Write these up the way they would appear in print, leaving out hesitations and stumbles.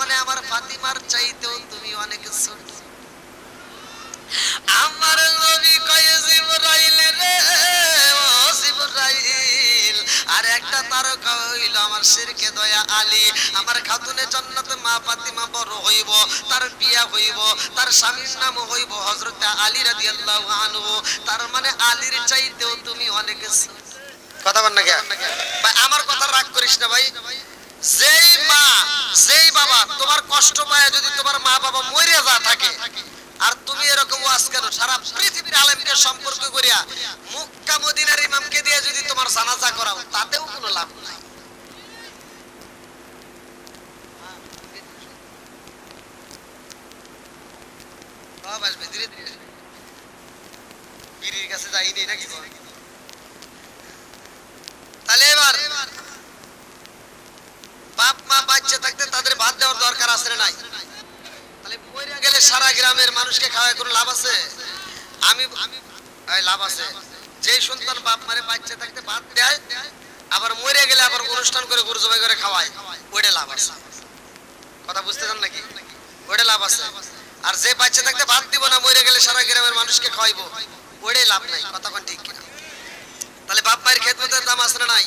মানে আমার ফাতিমার চাইতেও তুমি অনেক ছোট। আমার নবী কয় জিবরাইল রে ও জিবরাইল, আর একটা তারকা হইল আমার শিরকে দয়া আলী। আমার খাতুনে জান্নাতে মা ফাতিমা বড় হইব, তার বিয়া হইব, তার স্বামীর নাম হইব হযরত আলী রাদিয়াল্লাহু আনহু। তার মানে আলীর চাইতেও তুমি অনেক ছোট। কথা বল না কে ভাই? আমার কথা রাগ করিস না ভাই। যেই মা যেই বাবা তোমার কষ্ট পায়, যদি তোমার মা বাবা মরে যা থাকে, আর তুমি এরকম ওয়াজ কেন সারা পৃথিবীর আলেমকে সম্পর্ক করিয়া মক্কা মদিনার ইমামকে দিয়ে যদি তোমার জানাজা করাও, তাতেও কোনো লাভ নাই। সব আসবে ধীরে ধীরে, পীরের কাছে যাইনি নাকি? তাহলে এবার বাপ মা বাচ্চা থাকতে তাদের ভাত দেওয়ার দরকার আছে না নাই? তাহলে মরে গেলে সারা গ্রামের মানুষকে খাওয়ায় কোনো লাভ আছে? আমি লাভ আছে। যে সন্তান বাপ মারে বাচ্চা থাকতে ভাত দেয়, আবার মরে গেলে আবার অনুষ্ঠান করে গরু জবাই করে খাওয়ায়, ওইটা লাভ আছে। কথা বুঝতে চান নাকি? ওইটা লাভ আছে। আর যে বাচ্চা থাকতে ভাত দিব না, মরে গেলে সারা গ্রামের মানুষকে খাওয়াইবো, ওইটাই লাভ নাই। কথা কোন ঠিক কিনা? তাহলে বাপ মায়ের খেদমতের দাম আছে না নাই?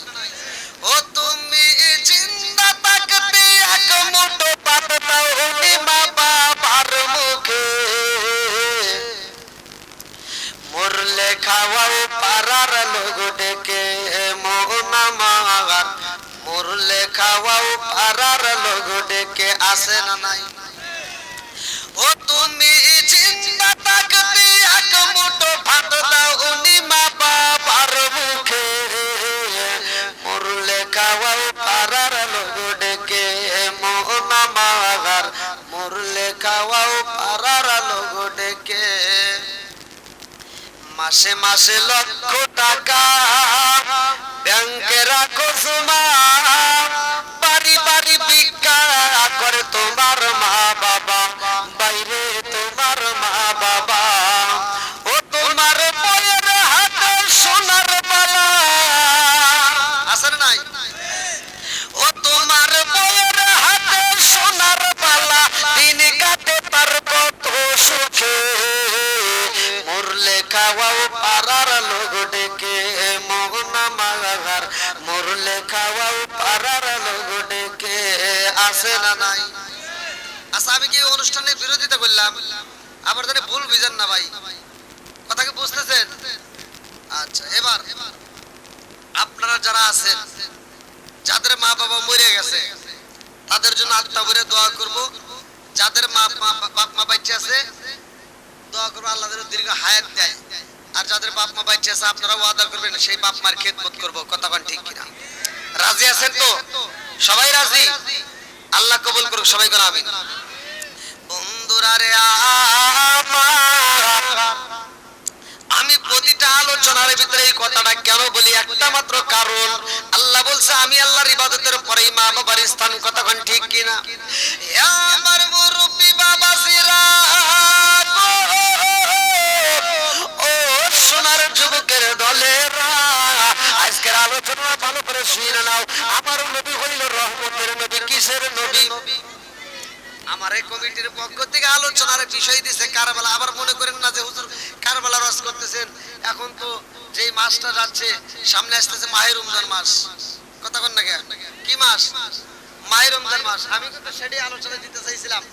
ও তুমি জিন্দা থাকতে এক মুঠো ভাত দাও নি মা বাবার মুখে, মরলে খাওয়াও পাড়ার লোক ডেকে মোহন আমার, মরলে খাওয়াও পাড়ার লোক ডেকে আসে না নাই? ও তুমি জিন্দা থাকতে এক মুঠো ভাত দাও নি মা বাবার মুখে, মরলে খাওয়াও পাড়ার লোক ডেকে মোহন আমার, মরলে খাওয়াও পাড়ার লোক ডেকে। মাসে মাসে লক্ষ টাকা ব্যাংকে রাখো জমা, বাড়ি বাড়ি ভিক্ষা করে তোমার মা বাবা, বাইরে তোমার মা বাবা। ও তোমার বইয়ের হাতে সোনার বালা আছে না নাই? ও তোমার বইয়ের হাতে সোনার বালা, দিন কাটে তার কত সুখে, মরলে খাওয়াও পাড়ার লোক ডেকে মোহন মাগার, মরলে খাওয়াও পাড়ার লোক ডেকে আসে না নাই? আচ্ছা, আমি কি অনুষ্ঠানের বিরোধিতা করলাম? আবার জানি ভুল বুঝেন না ভাই, কথা কি বুঝতেছেন? আচ্ছা, এবার আপনারা যারা আছেন, যাদের মা বাবা মরে গেছে, তাদের জন্য আত্মা ভরে দোয়া করব। যাদের বাপ মা বাচ্চা আছে, দোয়া করবো আল্লাহ যেন দীর্ঘ হায়াত দেয়। আর যাদের বাপ মা বাচ্চা আছে, আপনারা ওয়াদা করবেন সেই বাপ মার খেদমত করবো। কথা কোন ঠিক কিনা? রাজি আছেন তো? সবাই রাজি? আল্লাহ কবুল করুক, সবাই কোন আমিন। বন্ধুরা রে আমি প্রতিটা আলোচনার ভিতরে এই কথাটা কেন বলি? একটা মাত্র কারণ, আল্লাহ বলছে আমি আল্লাহর ইবাদতের পরেই মা বাবার স্থান। কথা কোন ঠিক কিনা? আমার মুরব্বি বাবাজিরা, ও সোনার যুবকের দলেরা, আজকের আলোচনা ভালো করে শুনে নাও। আমার নবী হইল রহমতের নবী। কিসের নবী? আমার এই কমিটির পক্ষ থেকে আলোচনার বিষয় দিছে কারবালা। আবার মনে করেন না যে হুজুর কারবালা রস করতেছেন। এখন তো যেই মাসটা যাচ্ছে, সামনে আসতেছে মাহে রমজান মাস। কথা কন না কেন? কি মাস? মাহে রমজান মাস। আমি কিন্তু সেটাই আলোচনা দিতে চাইছিলাম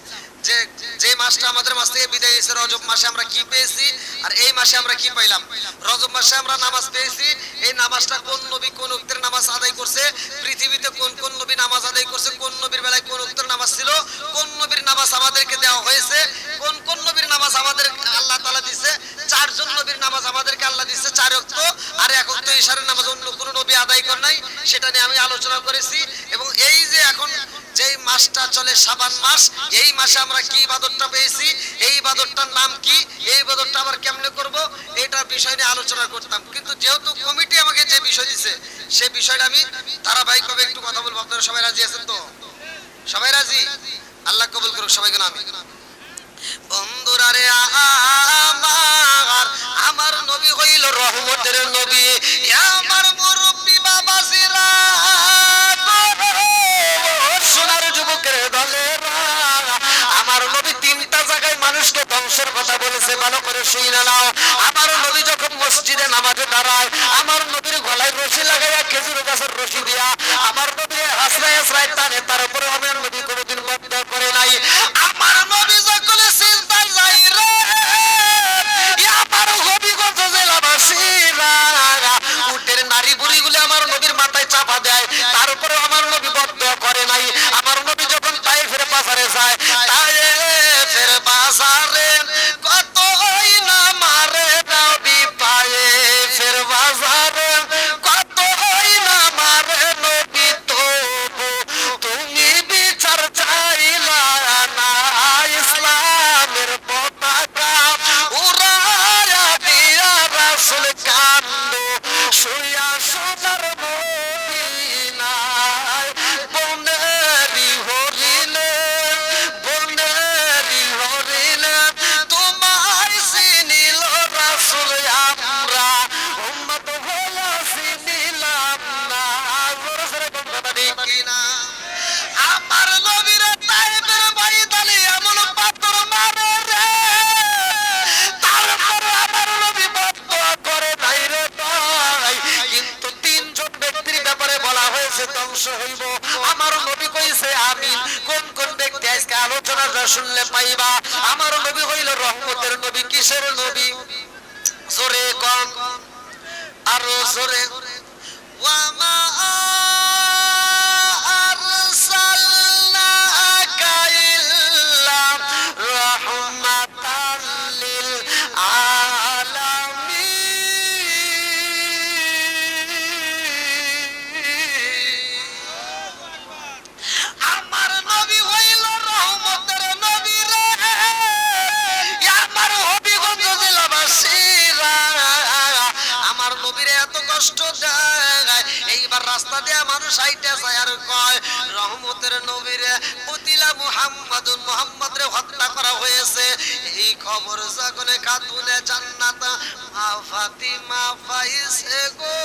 যে যে মাসটা আমাদের মাস থেকে বিদায় হয়েছে, রজব মাসে আমরা কি পেয়েছি আর এই মাসে আমরা কি পাইলাম। রজব মাসে আমরা নামাজ পেয়েছি। এই নামাজটা কোন নবী কোন ওয়াক্তের নামাজ আদায় করছে, পৃথিবীতে কোন কোন নবী নামাজ আদায় করছে, কোন নবীর বেলায় কোন ওয়াক্তের নামাজ ছিল, কোন নবীর নামাজ আমাদেরকে দেওয়া হয়েছে, কোন কোন নবীর নামাজ আমাদের আল্লাহ তাআলা দিয়েছে। চারজন নবীর নামাজ আমাদেরকে আল্লাহ দিয়েছে 4 ওয়াক্ত, আর 1 ওয়াক্ত ইশারের নামাজ অন্য কোন নবী আদায় করে নাই। সেটা নিয়ে আমি আলোচনা করেছি। এবং এই যে এখন যেই মাসটা চলে শাবান মাস, এই মাসে আমরা কি ইবাদতটা পেয়েছি, এই ইবাদতটার নাম কি, এই ইবাদতটা আবার কেমনে করব, এটার বিষয় নিয়ে আলোচনা করতাম। কিন্তু যেহেতু কমিটি আমাকে যে বিষয় দিয়েছে, সেই বিষয়টা আমি ধারাবাহিকভাবে একটু কথা বলবো। আপনারা সবাই রাজি আছেন তো? সবাই রাজি? আল্লাহ কবুল করুক, সবাইকে নামে। বন্ধুরা রে আমার নবী হইল রহমতের নবী। আমার মুরব্বি বাবাজিরা, সোনার যুবকের দলেরা, বংশের কথা বলেছে, ভালো করে শুনে নাও। আমার নবী যখন মসজিদে নামাজে দাঁড়ায়, আমার নবীর গলায় রশি লাগাইয়া খেজুর গাছের রশি দিয়া আমার নবী হাসরায় হাসরায় টানে, তার উপরে আমার নবী কোনোদিন বদ্ধ করে নাই। আমার নবী যখন সিজদায় যাই রে, আমার হবিগঞ্জ জেলাবাসীরা উটের নারী বুড়িগুলো আমার নবীর মাথায় চাপা দেয়, তার উপরে আমার নবী বদ্ধ করে নাই। আমার নবী যখন তায়েফের বাজারে যায়, তায়েফের বাজারে কতই না মারে নবী, তায়েফের বাজারে কতই না মারে নবী, তবু তুমি বিচার চাইলা না, ইসলামের পতাকা উড়ায়া দিয়া রাসূল কান্দো শুইয়া সোনার মদিনায়। বনেরি হরিণে, বনেরি হরিণে তোমায় চিনিল রাসূল, আমরা উম্মত হইয়া চিনিলাম না। জোরে জোরে কথা ঠিক কিনা? আমার নবীর তায়েফের ময়দানে এমন পাথর মারে রে, তারপর আমার নবী বদ্ধ করে নাই রে ভাই। কিন্তু তিনজন ব্যক্তির ব্যাপারে বলা হয়েছে ধ্বংস হইব, আমার নবী কইছে আমিন। কোন কোন ব্যক্তি আজকে আলোচনাটা শুনলে পাইবা? আমার নবী হইল রহমতের নবী। কিসের নবী? জোরে কম, আরো জোরে। ওয়ামা আরসালনাকা ইল্লা রাহমাতাল লিল আলামিন। আমার নবী হইল রহমতের নবী রে, আমার হবিগঞ্জ জেলাবাসীরা আমার নবীর এত কষ্ট দেয়। এইবার রাস্তা দিয়ে মানুষ আইতে যায় আর কয় রহমতের নবীরে পুতিলা মুহাম্মাদুন, মুহাম্মদরে হত্যা করা হয়েছে। এই খবর যখন খাতুনে জান্নাত মা ফাতিমা পাইছে গো,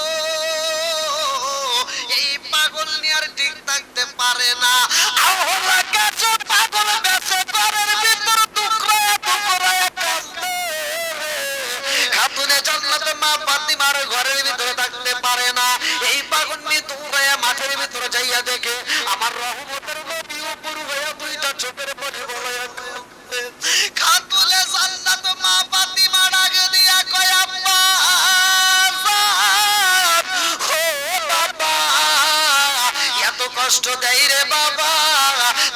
এই পাগল নিয়ে আর ঠিক থাকতে পারে না। আল্লাহ কাছে পাগল বেঁচে ঘরের ভিতর টুকরা টুকরা কাঁদে। খাতুনে জান্নাত মা ফাতিমার ঘরের ভিতরে থাকতে পারে না। এই পাগল নিয়ে দৌড়ায়া মাঠের ভিতরে যাইয়া দেখে আমার রহমতের নবী উপর হইয়া দুইটা চোখের পানি বলাইয়া কাঁদে। খাতুনে জান্নাত মা ফাতিমা ডাকে দিয়া কয় আব্বা ও বাবা, এত কষ্ট দেয় রে বাবা,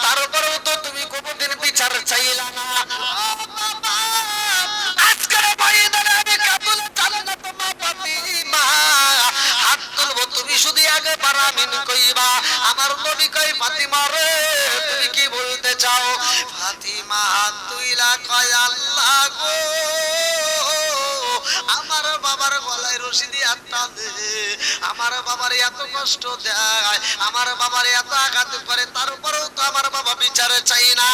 তারপরেও তো তুমি কোনদিন বিচার চাইলা না। ও বাবা, আজকের ময়দানে আমি খাতুনে জান্নাত মা ফাতিমা হাত তুলবো, তুমি শুধু একবার আমিন কইবা। আমার নবী কয় ফাতিমা রে তুমি কি বলতে চাও? ফাতিমা হাত তুইলা কয় আল্লাহ গো, আমার বাবার গলায় রশি দিয়ে টানে, আমার বাবার এত কষ্ট দেয়, আমার বাবার এত আঘাত করে, তারপরেও তো আমার বাবা বিচারে চাই না।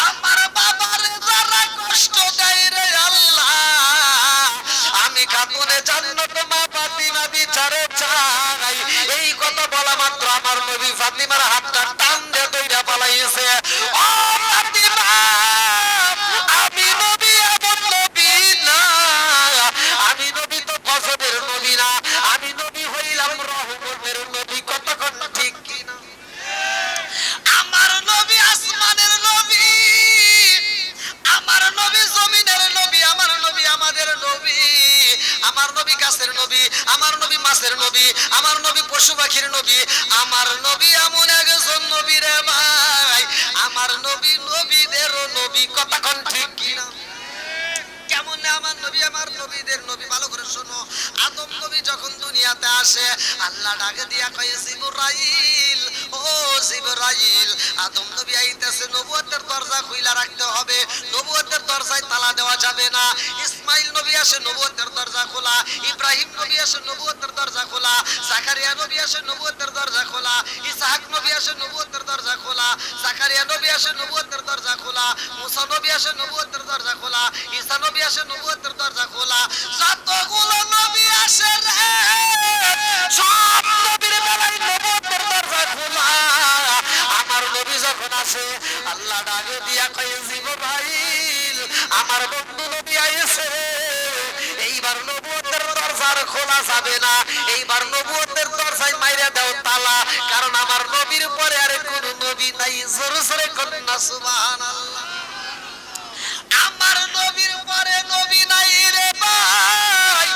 আমার বাবার যারা কষ্ট দেয় রে আল্লাহ, আমি খাতুনে জান্নাত মা ফাতিমা বিচারে চাই। এই কথা বলা মাত্র আমার নবী ফাতিমার হাতটা টান দিয়ে দইরা পালাইছে। ও ফাতিমা, আমি নবী এমন নবী না, আমি নবী তো ফজরের নবী না, আমি নবী হইলাম রহমতের নবী। কতক্ষণ ঠিক কিনা? আমার নবী আসমানের নবী, আমার নবী জমিনের নবী, আমার নবী আমাদের নবী, আমার নবী গাছের নবী, আমার নবী মাছের নবী, আমার নবী পশু পাখির নবী, আমার নবী এমন একজন নবী রে ভাই, আমার নবী নবীদেরও নবী। কতক্ষণ ঠিক কিনা? কেমন আমার নবী আমার নবীদের নবী? ভালো করে শোনো। আদম নবী যখন দুনিয়াতে আসে, আল্লাহ ডাকে দিয়া কয় জিবরাইল, ও জিবরাইল, আদম নবী আইতেছে, নবুয়তের দরজা খুইলা রাখতে হবে, নবুয়তের দরজায় তালা দেওয়া যাবে না। ইসমাইল নবী আসে, নবুয়তের দরজা খোলা। ইব্রাহিম নবী আসে, নবুয়তের দরজা খোলা। জাকারিয়া নবী আসে, নবুয়তের দরজা খোলা। ইসহাক নবী আসে, নবুয়তের দরজা খোলা। জাকারিয়া নবী আসে, নবুয়তের দরজা খোলা। মুসা নবী আসে, নবুয়তের দরজা খোলা। ঈসা নবী আসে, নবুয়তের দরজা খোলা। যতগুলো নবী আসে রে, সব নবীর বেলায় নবুয়তের দরজা খোলা। আমার নবী যখন আসে, আল্লাহ ডাকে দিয়া কয় জিবরাইল, আমার বন্ধু নবী আইছে, এইবার নবুয়তের দরজা আর খোলা যাবে না, এইবার নবুয়তের দরজায় মাইরা দাও তালা, কারণ আমার নবীর পরে আর কোন নবী নাই। জোরে জোরে কন্যা সুবহানাল্লাহ। আমার নবীর পরে নবী নাই রে ভাই,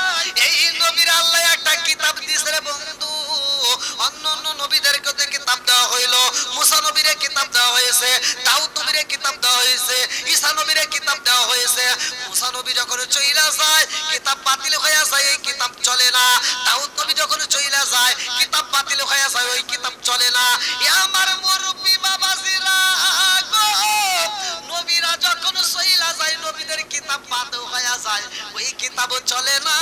এই নবীর আল্লাহ একটা কিতাব দিয়েছে রে বন্ধু। অন্য অন্য নবীদেরকে তো কিতাব দেওয়া হইলো, মুসা নবীরে কিতাব দেওয়া হয়েছে, দাউদ নবীরে কিতাব দেওয়া হয়েছে, ঈসা নবীরে কিতাব দেওয়া হয়েছে। মুসা নবী যখন চইলা যায় কিতাব বাতিল হয়ে যায়, এই কিতাব চলে না। দাউদ নবী যখন চইলা যায় কিতাব বাতিল হয়ে যায়, ওই কিতাব চলে না। আমার মুরব্বি বাবাজিরা গো, নবীরা যখন চইলা যায় নবীদের কিতাব বাতিল হয়ে যায়, ওই কিতাবও চলে না।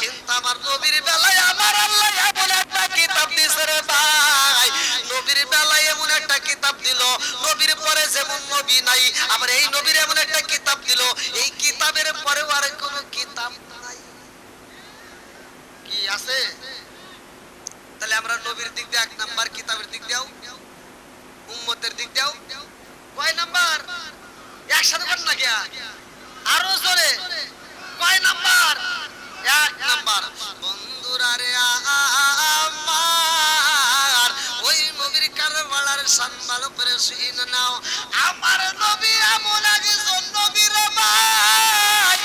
কিন্তু আমার নবীর বেলায় আমার আল্লাহ এমন একটা কিতাব দিছে রে ভাই, নবীর বেলায় এমন একটা কিতাব দিল, নবীর পরে যেমন নবী নাই, আবার এই নবীর এমন একটা কিতাব দিল, এই কিতাবের পরেও আর কোনো কিতাব নাই। কি আছে? তাহলে আমরা নবীর দিক দিয়ে এক নাম্বার, কিতাবের দিক দিয়েও, উম্মতের দিক দিয়েও কয় নাম্বার? একসাথে বল না কে? আরো জোরে কয় নাম্বার? এক নাম্বার। বন্ধুরা রে আমার, ওই নবীর কারবালার শান ভালো করে শুনে নাও। আমার নবী এমন একজন নবী রে ভাই,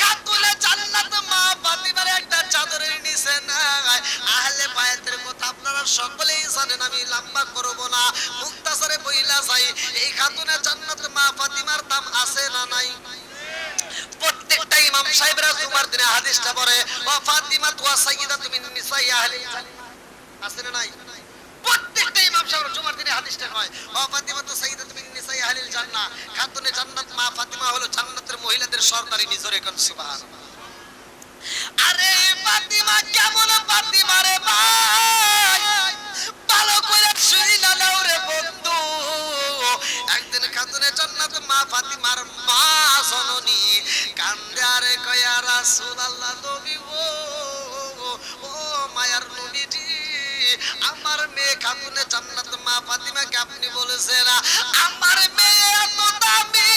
খাতুনে জান্নাত মা ফাতিমার একটা চাদরের নিচে নাই। আহলে বায়াতের কথা আপনারা সকলেই জানেন, আমি লম্বা করব না, মুক্তাসারে বইলা যাই। এই খাতুনে জান্নাত মা ফাতিমার দাম আছে না নাই? প্রত্যেকটা ইমাম সাহেবরা জুমার দিনে হাদিসটা পড়ে, ও ফাতিমা তুয়া সাইয়্যিদাতু মিন নিসাই আহলিল জান্নাহ, আছে না নাই? প্রত্যেকটা ইমাম সাহেব জুমার দিনে হাদিসটা কয়, ও ফাতিমা তু সাইয়্যিদাতু মিন নিসাই আহলিল জান্নাহ, খাতুনে জান্নাত মা ফাতিমা হলো জান্নাতের মহিলাদের সরদারিনী। জোরে কোন সুবহানাল্লাহ। আরে ফাতিমা কেমন ফাতিমা রে ভাই, ভালো করে শুইনা নাও রে বন্ধু। একদিন খাতুনে জান্নাত মা ফাতিমার মা জননী কান্দে আরে কয়, ইয়া রাসূলুল্লাহ, নবী গো, ও মায়ার নবীজি, আমার মেয়ে খাতুনে জান্নাত মা ফাতিমাকে আপনি বলেছেন আমার মেয়ে এত দামি,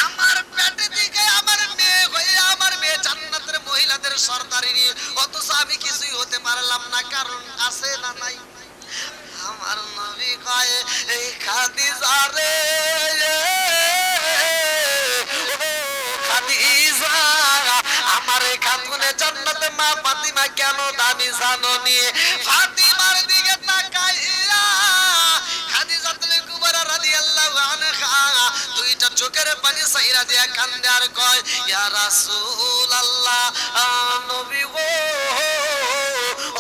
আমার পেটে দিকে আমার মেয়ে হয়ে আমার মেয়ে জান্নাতের মহিলাদের সরদারিনী, অথচ আমি কিছুই হতে পারলাম না, কারণ আছে না নাই? আমার নবী কয়, এই খাদিজা রে, ও খাদিজা, আমার এই খাতুনে জান্নাতে মা ফাতিমা কেন দামি জানো নি? ফাতিমার দিকে তাকাইয়া খাদিজাতুল কুবরা রাদিয়াল্লাহু আনহা দুইটা চোখের পানি সাইরা দিয়া কান্দে আর কয়, ইয়া রাসূলুল্লাহ, নবী গো,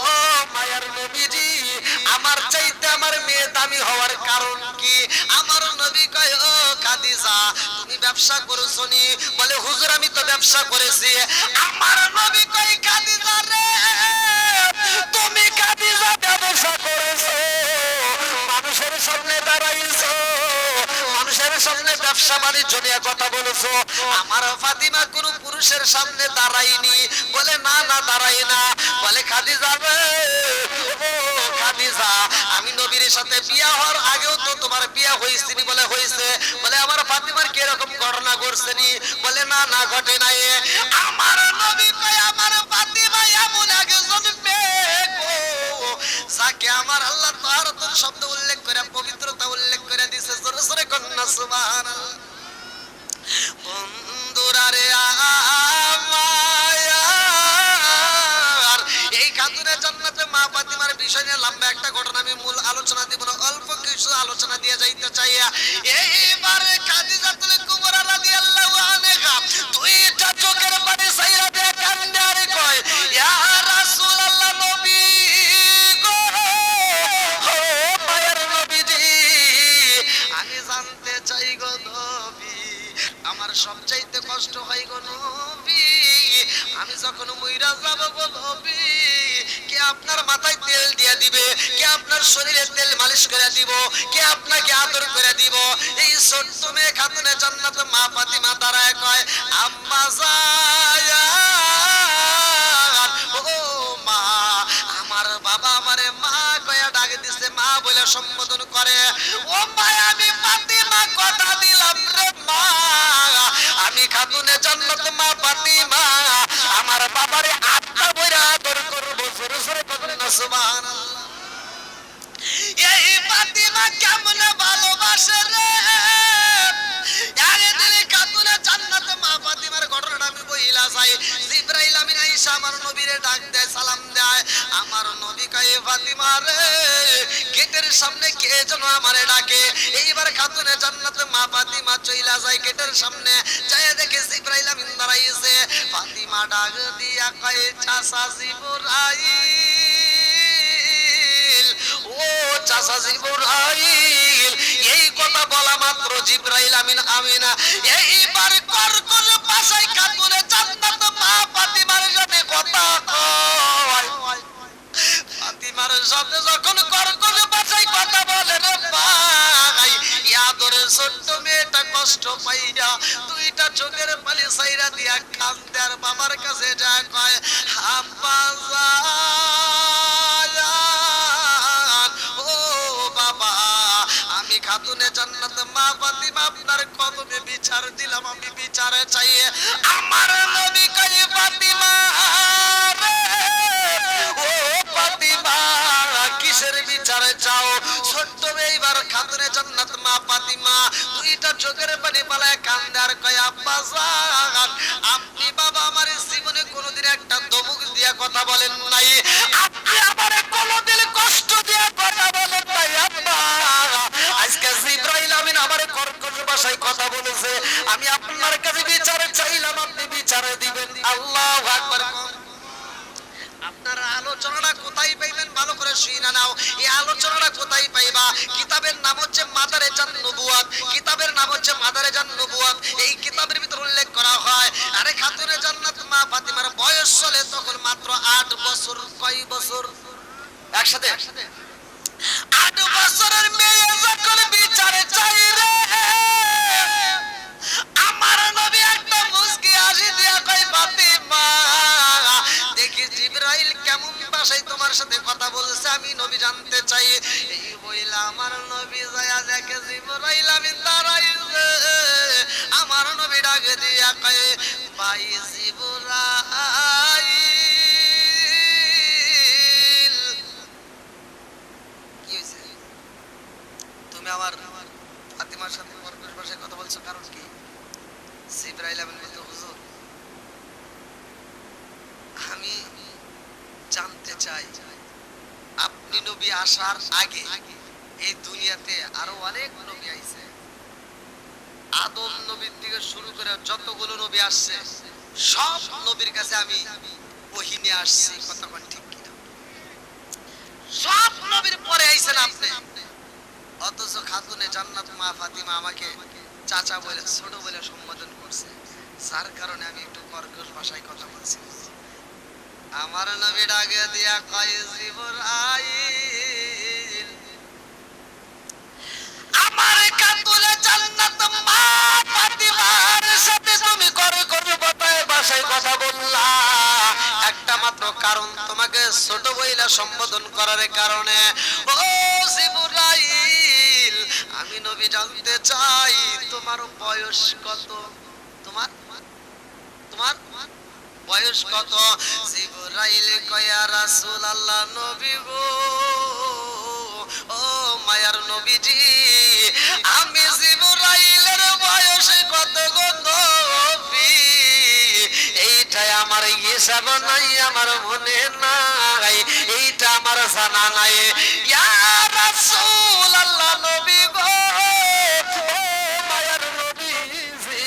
ও মায়ার নবীজি, আমার চাইতে আমার মেয়ে দামি হওয়ার কারণ কি? আমার নবী কয়, ও খাদিজা, তুমি ব্যবসা করেছো নি? বলে, হুজুর আমি তো ব্যবসা করেছি। আমার নবী কয়, খাদিজা রে, তুমি খাদিজা ব্যবসা করেছো, মানুষের সামনে দাঁড়াইছো, মানুষের সামনে ব্যবসা বাণিজ্য নিয়ে কথা বলেছো, আমার ফাতিমা কোন পুরুষের সামনে দাঁড়াইনি। বলে, না না দাঁড়াই না। বলে, খাদিজা রে, ও খাদিজা, আমি নবীর সাথে বিয়া হওয়ার আগেও তো তোমার বিয়া হয়েছিনি? বলে, হয়েছে। বলে, আমার ফাতিমার কি এরকম ঘটনা ঘটছেনি? বলে, না না ঘটে নাই। আমার নবী কয়, আমার ফাতিমা এমন একজন মেয়ে গো, যাকে আমার আল্লাহ তাহারতুল শব্দ উল্লেখ করে পবিত্রতা উল্লেখ করে দিয়েছে। জোরে জোরে কন্যা সুবহানাল্লাহ। বন্ধুরা রে আমার, এই খাতুনে জান্নাতে মা ফাতিমার বিষয় নিয়ে লম্বা একটা ঘটনা, আমি মূল আলোচনা দিব না, অল্প কিছু আলোচনা দিয়ে যাইতে চাই। এইবারে খাদিজাতুল কুবরা রাদিয়াল্লাহু আনহা দুইটা চোখের পানি সাইরা দিয়ে কান্দে আর কয়, ইয়া রাসূলুল্লাহ, নবী গো, ও মায়ের নবীজি, আমি জানতে চাই গো নবী, আমার সবচাইতে কষ্ট হয় গো নবী, আমি যখন মইরা যাব গো নবী, কে আপনার মাথায় তেল দিয়ে দিবে? কে আপনার শরীরে তেল মালিশ করে দিব? কে আপনাকে আদর করে দিব? এই ছোট্ট মেয়ে খাতুনে জান্নাত মা ফাতিমা দাঁড়ায় কয়, আম্মা জান, ও মা, আমার বাবা আমারে মা কয়া ডাক দিছে, মা বলে সম্বোধন করে। ও মা, আমি ফাতিমা কথা দিলাম রে মা, কেমনে ভালোবাসে রে, একদিন খাতুনে জান্নাত মা ফাতিমার ঘটনাটা আমি বইলা যাই। জিবরাইল আমিন আয়েশা আমার নবীরে ডাক দেয়, সালাম দেয়। আমার নবী কয় ফাতিমা রে, গেটের সামনে কে যেন আমারে ডাকে। এইবার খাতুনে জান্নাত মা ফাতিমা চইলা যায় গেটের সামনে, যায় দেখে জিবরাইল আমিন দাঁড়াইছে। ফাতিমা ডাক দিয়া কয় চাচা জিবরাইল, ও চাচা জিবরাইল। এই কথা বলা মাত্র জিবরাইল আমিন আমিনা এইবার কর্কশ ভাষায় খাতুনে জান্নাত মা ফাতিমার সাথে কথা কয়। ফাতিমার সাথে যখন কর্কশ ভাষায় কথা বলে রে ভাই, ইয়াদরে ছোট্ট মেয়েটা কষ্ট পাইয়া দুইটা চোখের পানি ছাইরা দিয়া কান্দে আর বাবার কাছে যা কয় আব্বা জান, ও বাবা, আমি খাতুনে জান্নাত মা ফাতিমা আপনার কদমে বিচার দিলাম, আমি বিচারে চাই। আমার নবী কয় ফাতিমা রে, ও ফাতিমা, কিসের বিচারে চাও? ছোট্ট এইবার খাতুনে জান্নাত মা ফাতিমা দুইটা চোখের পানি পালায় কান্দে আর কয় আব্বা জান, আপনি বাবা আমার জীবনে কোনোদিন একটা দমুক দিয়া কথা বলেন নাই, আপনি আমারে কোনোদিন কষ্ট দিয়া কথা বলেন নাই আব্বা। আজকে জিবরাইল আমিন আমারে কর্কশ ভাষায় কথা বলেছে, আমি আপনার কাছে বিচারে চাইলাম, আপনি বিচারে দিবেন। আল্লাহু আকবার। আপনারা আলোচনাটা কোথায় পাইবেন ভালো করে শুনে নাও। এই আলোচনাটা কোথায় পাইবা? কিতাবের নাম হচ্ছে মাদারেজান নবুয়াত, কিতাবের নাম হচ্ছে মাদারেজান নবুয়াত। এই কিতাবের ভিতর উল্লেখ করা হয় আরে খাতুনে জান্নাত মা ফাতিমার বয়স চলে তখন মাত্র 8 বছর। কয় বছর? একসাথে 8 বছরের মেয়ে যখন বিচারে চাই রে, আমার নবী একটা মুস্কি হাসি দিয়া কয় ফাতিমা, দেখি জিবরাইল কেমন ভাষায় তোমার সাথে কথা বলছে, আমি নবী জানতে চাই। এই বইলা আমার নবী যায় দেখে জিবরাইল আমিন দাঁড়াইছে। আমার নবী ডাকে দিয়া কয় ভাই জিবরাইল, কি হইছে? তুমি আমার ফাতিমার সাথে কর্কশ ভাষায় কথা বলছো, কারণ কি? জিবরাইল আমিন বলতে হুজুর, আমি জানতে চাই আপনি নবী আসার আগে এই দুনিয়াতে আরো অনেক নবী আইছে, আদম নবীর থেকে শুরু করে যতগুলো নবী আসছে সব নবীর কাছে আমি ওহী নিয়ে আসছি, কথা কোন ঠিক কিনা? সব নবীর পরে আইছেন আপনি, অথচ খাতুনে জান্নাত মা ফাতিমা আমাকে চাচা বলে ছোট বলে সম্বোধন করছে, যার কারণে আমি একটু কর্কশ ভাষায় কথা বলছি। আমার নবী ডাকে দিয়া কয় জিবরাইল, আমার খাতুনে জান্নাত মা ফাতিমার সাথে তুমি কর্কশ ভাষায় কথা বললা, একটা মাত্র কারণ, তোমাকে ছোট বইলা সম্বোধন করার কারণে। ও জিবরাইল, আমি নবী জানতে চাই তোমার বয়স কত? তোমার তোমার বয়স কত? জিবরাইল কয় ইয়া রাসূলুল্লাহ, নবী গো, ও মায়ার নবীজি, আমি জিবরাইলের বয়স কত গো নবী, এইটাই আমার হিসাব নাই, আমার মনে নাই, এইটা আমার জানা নাই। ইয়া রাসূলুল্লাহ, নবী গো, ও মায়ার নবীজি,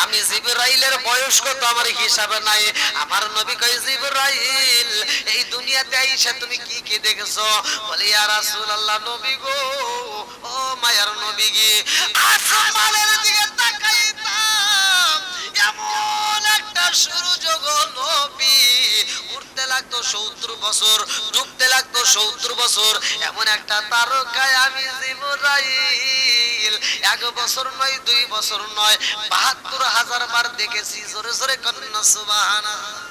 আমি জিবরাইলের বয়স কত আমার হিসাব নাই। আমার নবী কয় জিবরাইল, এই দুনিয়াতে আইসা তুমি কি কি দেখেছো? বলে ইয়া রাসূলুল্লাহ, নবী গো, ও মায়ার নবী গে, আসমানের দিকে তাকাইতাম, এমন একটা সূর্য গো নবী, উঠতে লাগতো 70 বছর, ডুবতে লাগতো 70 বছর, এমন একটা তারকায় আমি জিবরাইল 1 বছর নয় 2 বছর নয় 72,000 বার দেখেছি। জোরে জোরে কন্যা সুবহানাল্লাহ।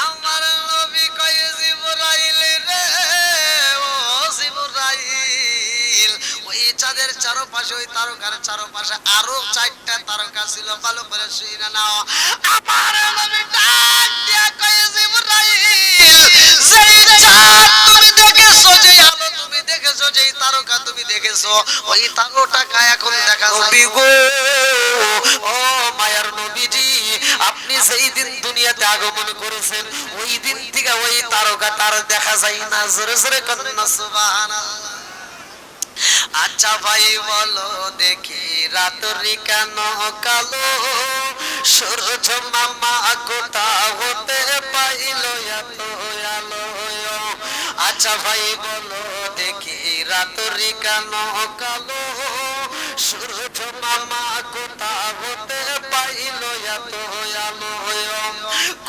আমার নবী কয় জিবরাইল রে, ও জিবরাইল, ওই চাঁদের চারপাশে, ওই তারকার চারপাশে আরো 4টা তারকা ছিল, ভালো করে শুনে নাও। আমার নবী ডাক দিয়া কয় জিবরাইল, যেই চাঁদ তুমি দেখেছো, যেই আলো তুমি দেখেছো, দেখেছো, যেই তারকা তুমি দেখেছো, ওই তারকাটা এখন দেখা যায় গো। ও মায়ার নবীজি, আপনি যেই দিন দুনিয়াতে আগমন করেছেন, ওই দিন থেকে ওই তারকাটার দেখা যায় না। জোরে জোরে কন্যা সুবহানাল্লাহ। আচ্ছা ভাই বলো দেখি, রাত্রি কেন কালো, সূরজ মামা কোথা হতে পাইল এত আলো। আচ্ছা ভাই বলো দেখি, রাত্রি কেন কালো, সূরজ মামা কোথা হতে পাইল এত আলো।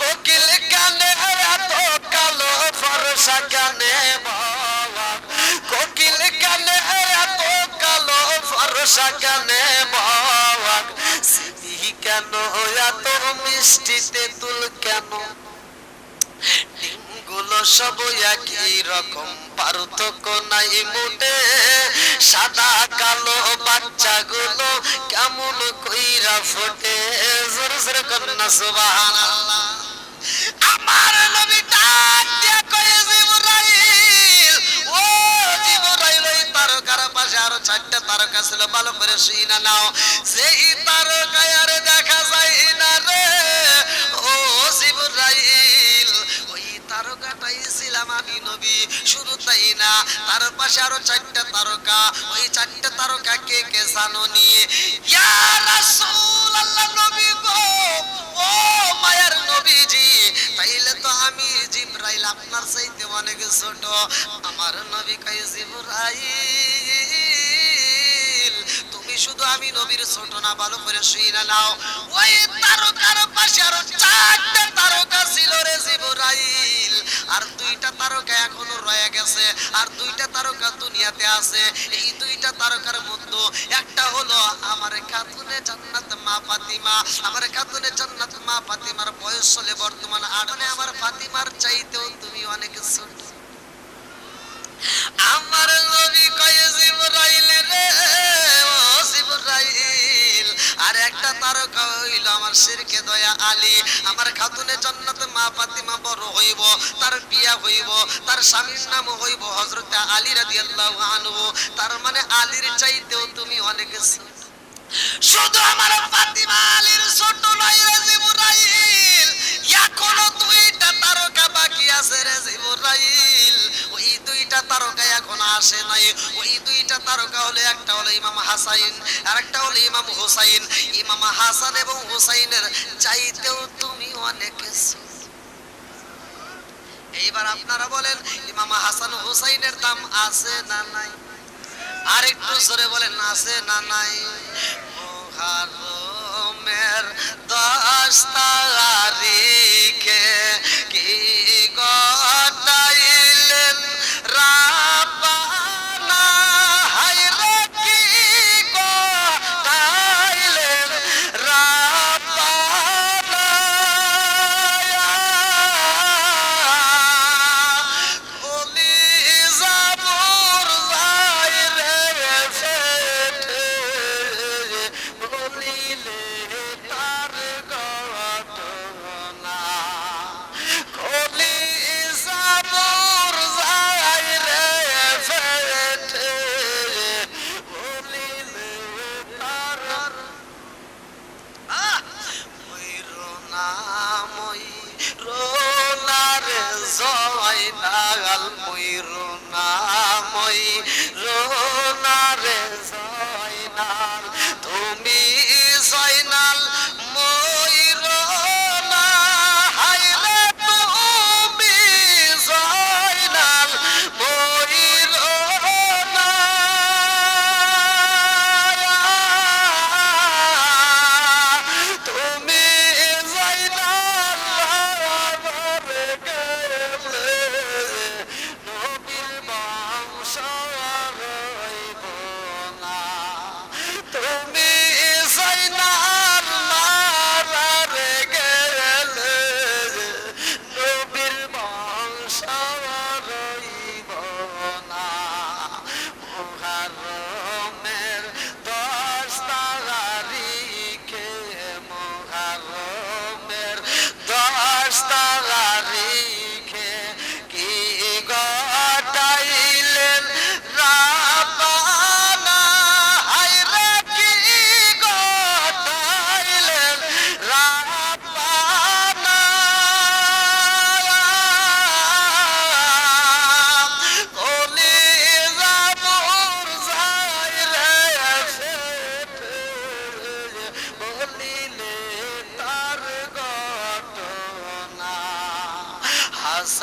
কোকিল কানে এত কালো, ফরসা কানে বাবা, কোকিল কানে এত কালো, ফরসা কানে বাবা, সিঁড়ি কেন এত মিষ্টি, তেঁতুল কেন, ডিমগুলো সব একই রকম, পার্থক্য নাই মোটে, সাদা কালো বাচ্চাগুলো কেমন কইরা ফোটে। জোরে জোরে কন্যা সুবহানাল্লাহ। আমার নবী ডাক দিয়া কয়ে, জিবরাইল, ও জিবরাইল, ওই তারকার পাশে আরো 4টা তারকা ছিল, ভালো করে শুনে নাও। যেই তারকা আর দেখা যায় না রে ও জিবরাইল, ওই তারকাটাই ছিলাম আমি নবী। শুধু তাই না, তার পাশে আরো 4টা তারকা। ওই 4টা তারকা কে কে জানো নি? ইয়া রাসূলুল্লাহ, নবী গো, ও মায়ার নবীজি, তাইলে তো আমি জিবরাইল আপনার চাইতে অনেক ছোট। আমার নবী কয়, জিবরাইল তুমি শুধু আমি নবীর ছোট না, ভালো করে শুইনা নাও। ওই তারকার পাশে আরো 4টা তারকা ছিল রে জিবরাইল, আর 2টা তারকা এখনো রয়ে গেছে, আর 2টা তারকা দুনিয়াতে আছে। এই 2টা তারকার মধ্যে একটা হলো আমার খাতুনে জান্নাত মা ফাতিমা। আমার খাতুনে জান্নাত মা ফাতিমার বয়স হলে বর্তমান 8, আমার ফাতিমার চাইতেও তুমি অনেক ছোট। আমার নবী কয়, জিবরাইল রে ও জিবরাইল, আর একটা তারকা হইল আমার শিরকে দয়া আলী। আমার খাতুনে জান্নাত মা ফাতিমা বড় হইব, তার বিয়া হইব, তার স্বামীর নাম হইব হযরত আলী রাদিয়াল্লাহু আনহু। তার মানে আলীর চাইতেও তুমি অনেক ছোট। শুধু আমার ফাতিমা আলীর ছোট নয় রে জিবরাইল, এখনো 2টা তারকা বাকি আছে রে জিবরাইল। ওই 2টা তারকা এখনো আসে নাই। ওই 2টা তারকা হলো, একটা হলো ইমাম হাসাইন, আর একটা হলো ইমাম হুসাইন। ইমাম হাসান এবং হুসাইনের চাইতেও তুমি অনেক ছোট। এইবার আপনারা বলেন, ইমাম হাসান হুসাইনের দাম আছে না নাই? আর একটু জোরে বলেন, আছে না নাই? মুহররমের 10 তারিখে কি গটাইলেন রাব্বানা, হায়রে কি গটাইলেন রাব্বানা, বলি জাবুর যাই রে ফেটে, বলিলে তার ঘটনা।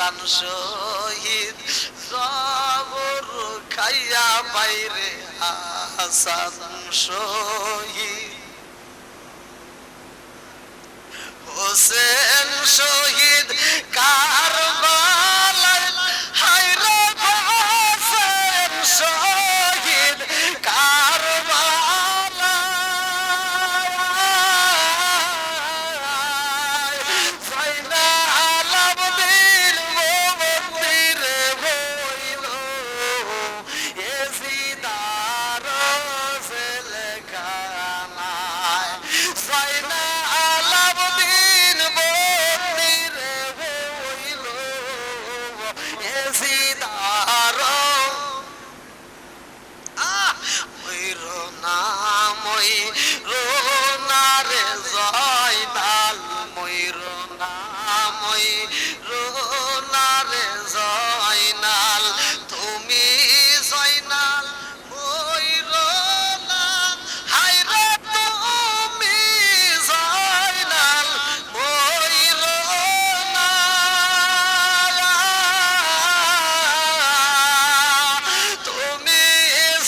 হাসান শহীদ জবর খাইয়া বাইরে হাসান শহীদ হোসেন শহীদ কারবালায় হায়রে হোসেন শহীদ কারবালায় জয়নাল আবদিন মন্দিরে হইল এজিদার জেলখানায় জয়নাল আবদিন মন্দিরে হইল এজিদার ময়ূর না রে জয়নাল ময়ূর না রে জয়নাল তুমি জয়নাল ময়ূর না হায়রে তুমি জয়নাল ময়ূর না তুমি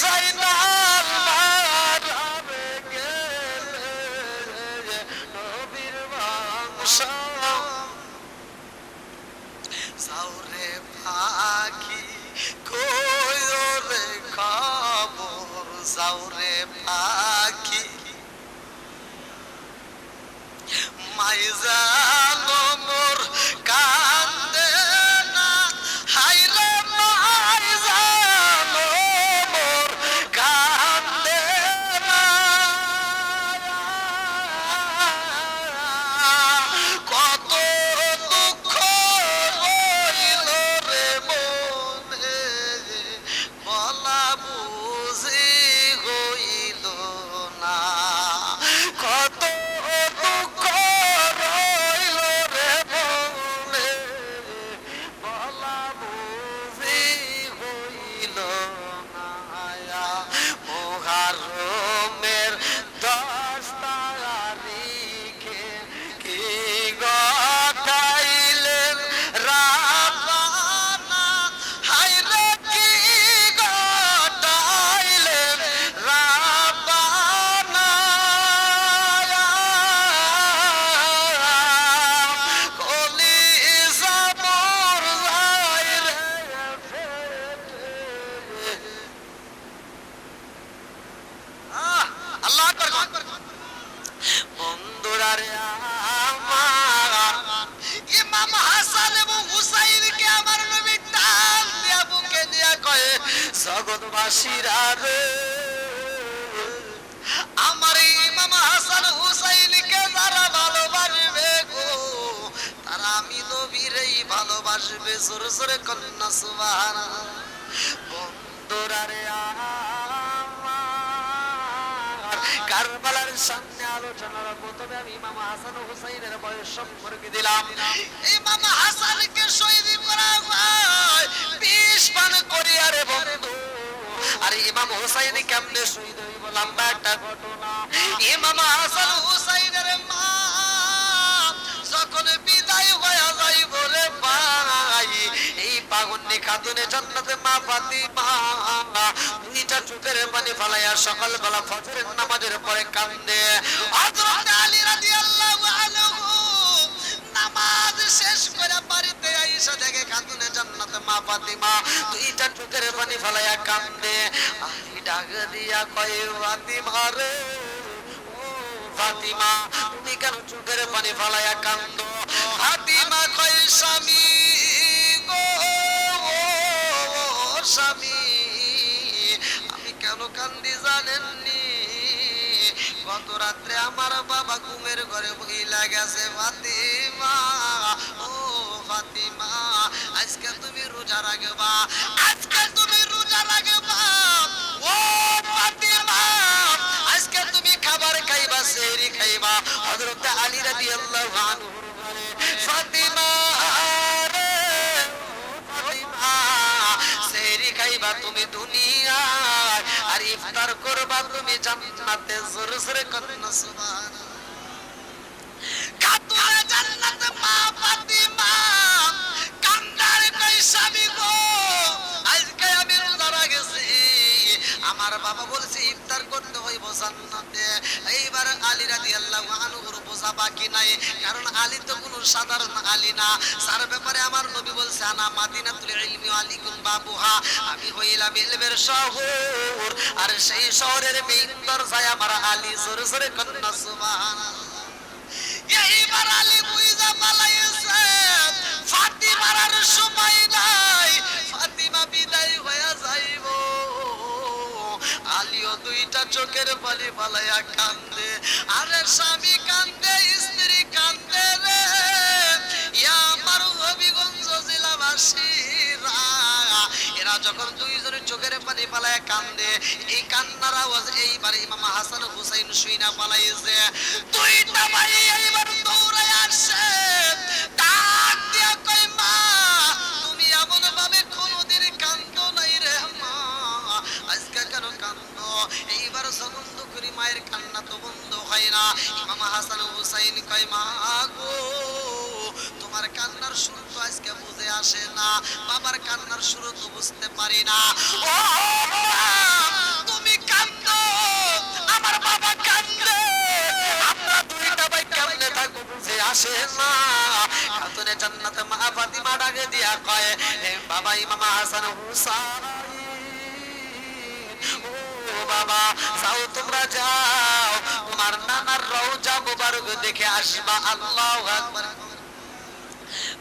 জয়নাল মারাবে গেলে নবীর বংশ সাউরে পাখি কইরে খবর সাউরে পাখি মাইজানো মোর কান্দে না হায়রে মাইজানো মোর কান্দে না কত দুঃখ রইল রে মনে বলা বুঝি হইল না কত দুঃখ রইল রে মনে বলা বুঝি হইল না মুহররমের 10 তারিখে কি গটাইলেন রাব্বানা হায়রে কি গটাইলেন রাব্বানা কলিজা মোর যায় রে ফেটে আল্লাহু আকবার বন্ধুরা রে আমার ইমাম হাসান এবং হুসাইনকে আমার নবী টান দিয়া বুকে দিয়া কয়ে জগৎবাসীরা রে আমার ইমাম হাসান হুসাইনকে যারা ভালোবাসবে গো তারা আমি নবীরেই ভালোবাসবে জোরে জোরে কন্যা সুবহানাল্লাহ বন্ধুরা রে কারবালার সামনে আলোচনার প্রথমে আমি ইমাম হাসান ও হুসাইনের বয়স সম্পর্কে দিলাম ইমাম হাসানকে শহীদ করা হয় 20 পান করিয়া রে বন্ধু আর ইমাম হুসাইন কেমনে শহীদ হইব লম্বা একটা ঘটনা ইমাম হাসান হুসাইনের মা যখন বিদায় হয়ে যাইব রে ভাই এই পাগন্ডি খাতুনে জান্নাতে মা ফাতিমা দুইটা চোখের পানি ফলাইয়া সকালবেলা ফজরের নামাজের পরে কান্দে হযরত আলী রাদিয়াল্লাহু আনহু নামাজ শেষ করে বাড়িতে আইসা দেখে খাতুনে জান্নাতে মা ফাতিমা দুইটা চোখের পানি ফলাইয়া কান্দে আলী ডাক দিয়া কয় ফাতিমা রে ও ফাতিমা তুমি কেন চোখের পানি ফলাইয়া কান্দো ফাতিমা কয় স্বামী গো স্বামী আমি কেন কান্দি জানেননি গত রাত্রে আমার বাবা ঘুমের ঘরে বইলা গেছে ফাতিমা ও ফাতিমা আজকে তুমি রোজা রাখবা আজকে তুমি রোজা রাখবা ও ফাতিমা আজকে তুমি খাবার খাইবা সেহরি খাইবা হযরত আলী রাদিয়াল্লাহু আনহু বলে ফাতিমা রে ফাতিমা সেহরি খাইবা তুমি দুনিয়ায় আর ইফতার করবা তুমি জান্নাতে জোরে জোরে কন্যা সুবহানাল্লাহ খাতুনে জান্নাতে মা ফাতিমা কান্দা স্বামী গো, আজকে আমি রোজা রাখছি, আমার বাবা বলছে ইফতার করতে হইব জান্নাতে। এইবার আলী রাদিয়াল্লাহু আনহুর বোঝা বাকি নাই, কারণ আলী তো কোনো সাধারণ আলী না, যার ব্যাপারে আমার নবী বলছে আনা মাদিনাতুল ইলমি ওয়া আলিকুম বাবুহা, আমি হইলাম ইলমের শহর, আর সেই শহরের মেইন দরজায় আমার আলী। জোরে জোরে কন্যা সুবহানাল্লাহ। এইবার আলী বুইজা পালাইছে, ফাতিমার আর সময় নাই, ফাতিমা বিদায় হয়ে যাইব। আলীও দুইটা চোখের পানি পালাইয়া কান্দে, আরে স্বামী কান্দে, স্ত্রী কান্দে রে। ইয়া আমার হবিগঞ্জ জেলাবাসীরা, এরা যখন দুইজনের চোখের পানি পালাইয়া কান্দে, এই কান্নার আওয়াজ এইবার ইমাম হাসান হুসাইন শুইনা পালাইছে। দুইটা ভাই এইবার দৌড়ায় আসে, ডাক দিয়া কই মা তুমি এমন ভাবে কোনদিন কান্দো নাই রে মা, আজকে কেন কান্দো? এইবার জনম দুঃখী মায়ের কান্না তো বন্ধ হয় না। ইমাম হাসান হুসাইন কয় মা গো, তোমার কান্নার সুর তো আজকে বুঝে আসে না, বাবার কান্নার সুর তো বুঝতে পারি না। ও তুমি কান্দো, আমার বাবা কান্দে, আমরা দুইটা ভাই কেমনে থাকবো বুঝে আসে না। খাতুনে জান্নাতে মা ফাতিমা ডাকে দিয়া কয় বাবা ইমাম হাসান হুসাইন, ও বাবা যাও তোমরা যাও, তোমার নানার রওজা মুবারক দেখে আসবা। আল্লাহু আকবার।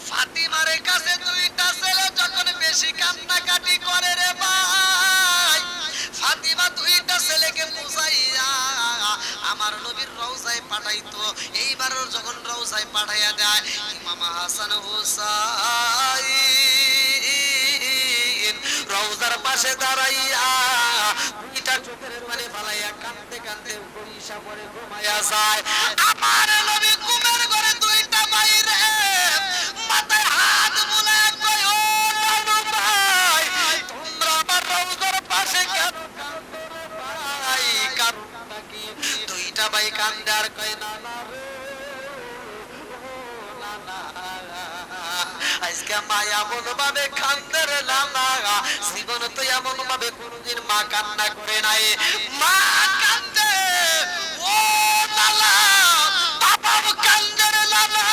ফাতিমার কাছে দুইটা ছেলে যখন বেশি কান্নাকাটি করে রে ভাই, ফাতিমা দুইটা ছেলেকে বুঝাইয়া আমার নবীর রওজায় পাঠাইতো। এইবার যখন রওজায় পাঠাইয়া দেয়, ইমাম হাসান হুসাইন রওজার পাশে দাঁড়াইয়া দুইটা চোখের পানি ফালাইয়া কাঁদতে কাঁদতে পরিশা পরে ঘুমাইয়া যায়। আমার নবী ঘুমের ঘরে দুইটা বাইরে মাথায় হাত বুলায় কয় ও নানু ভাই, তোমরা আমার রওজার পাশে কেন কাঁদো রে ভাই, কারণটা কি? দুইটা ভাই কান্দে আর কয় নানা রে, ও নানা, আজকে মা এমন ভাবে কান্দে রে নানা, জীবনে তো এমন ভাবে কোনদিন মা কান্না করে নাই। মা কান্দে, ও নানা, বাবাও কান্দে রে নানা,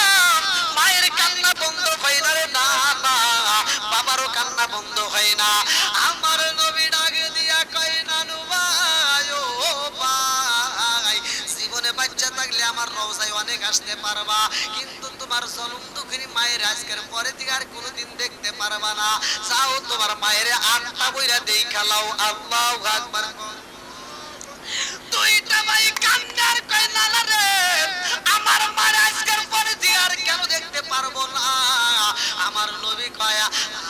মায়ের কান্না বন্ধ হয় না রে নানা, বাবারও কান্না বন্ধ হয় না। আমার নবী ডাকে দিয়া কয় নানু ভাই, ও ভাই, জীবনে বাচ্চা থাকলে আমার রওজায় অনেক আসতে পারবা, কিন্তু তোমার জনম দুঃখিনী মায়ের আজকের পরে থেকে আর কোনোদিন দেখতে পারবা না। যাও তোমার মায়ের আটটা বইরা দেখা লাও। আল্লাহু আকবার। দুইটা ভাই কান্দার কয় নানা রে, আমার মার আজকের পরে দিয়ে আর কেন দেখতে পারবো না? আমার নবী কয়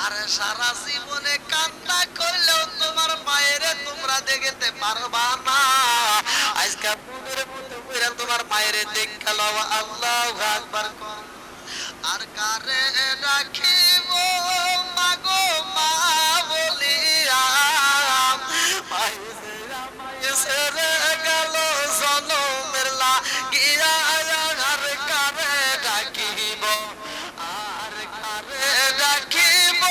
আর সারা জীবনে কান্না করলেও তোমার মায়ের তোমরা দেখতে পারবা না, আজকে মনের মতো কইরা তোমার মায়ের দেখা লাও। আল্লাহু আকবার। আর কারে রাখিব মাগো মা বলিয়া, মাইসেরা মাইসেরে গেল জনমের লাগিয়া, আর কারে রাখিব, আর কারে রাখিব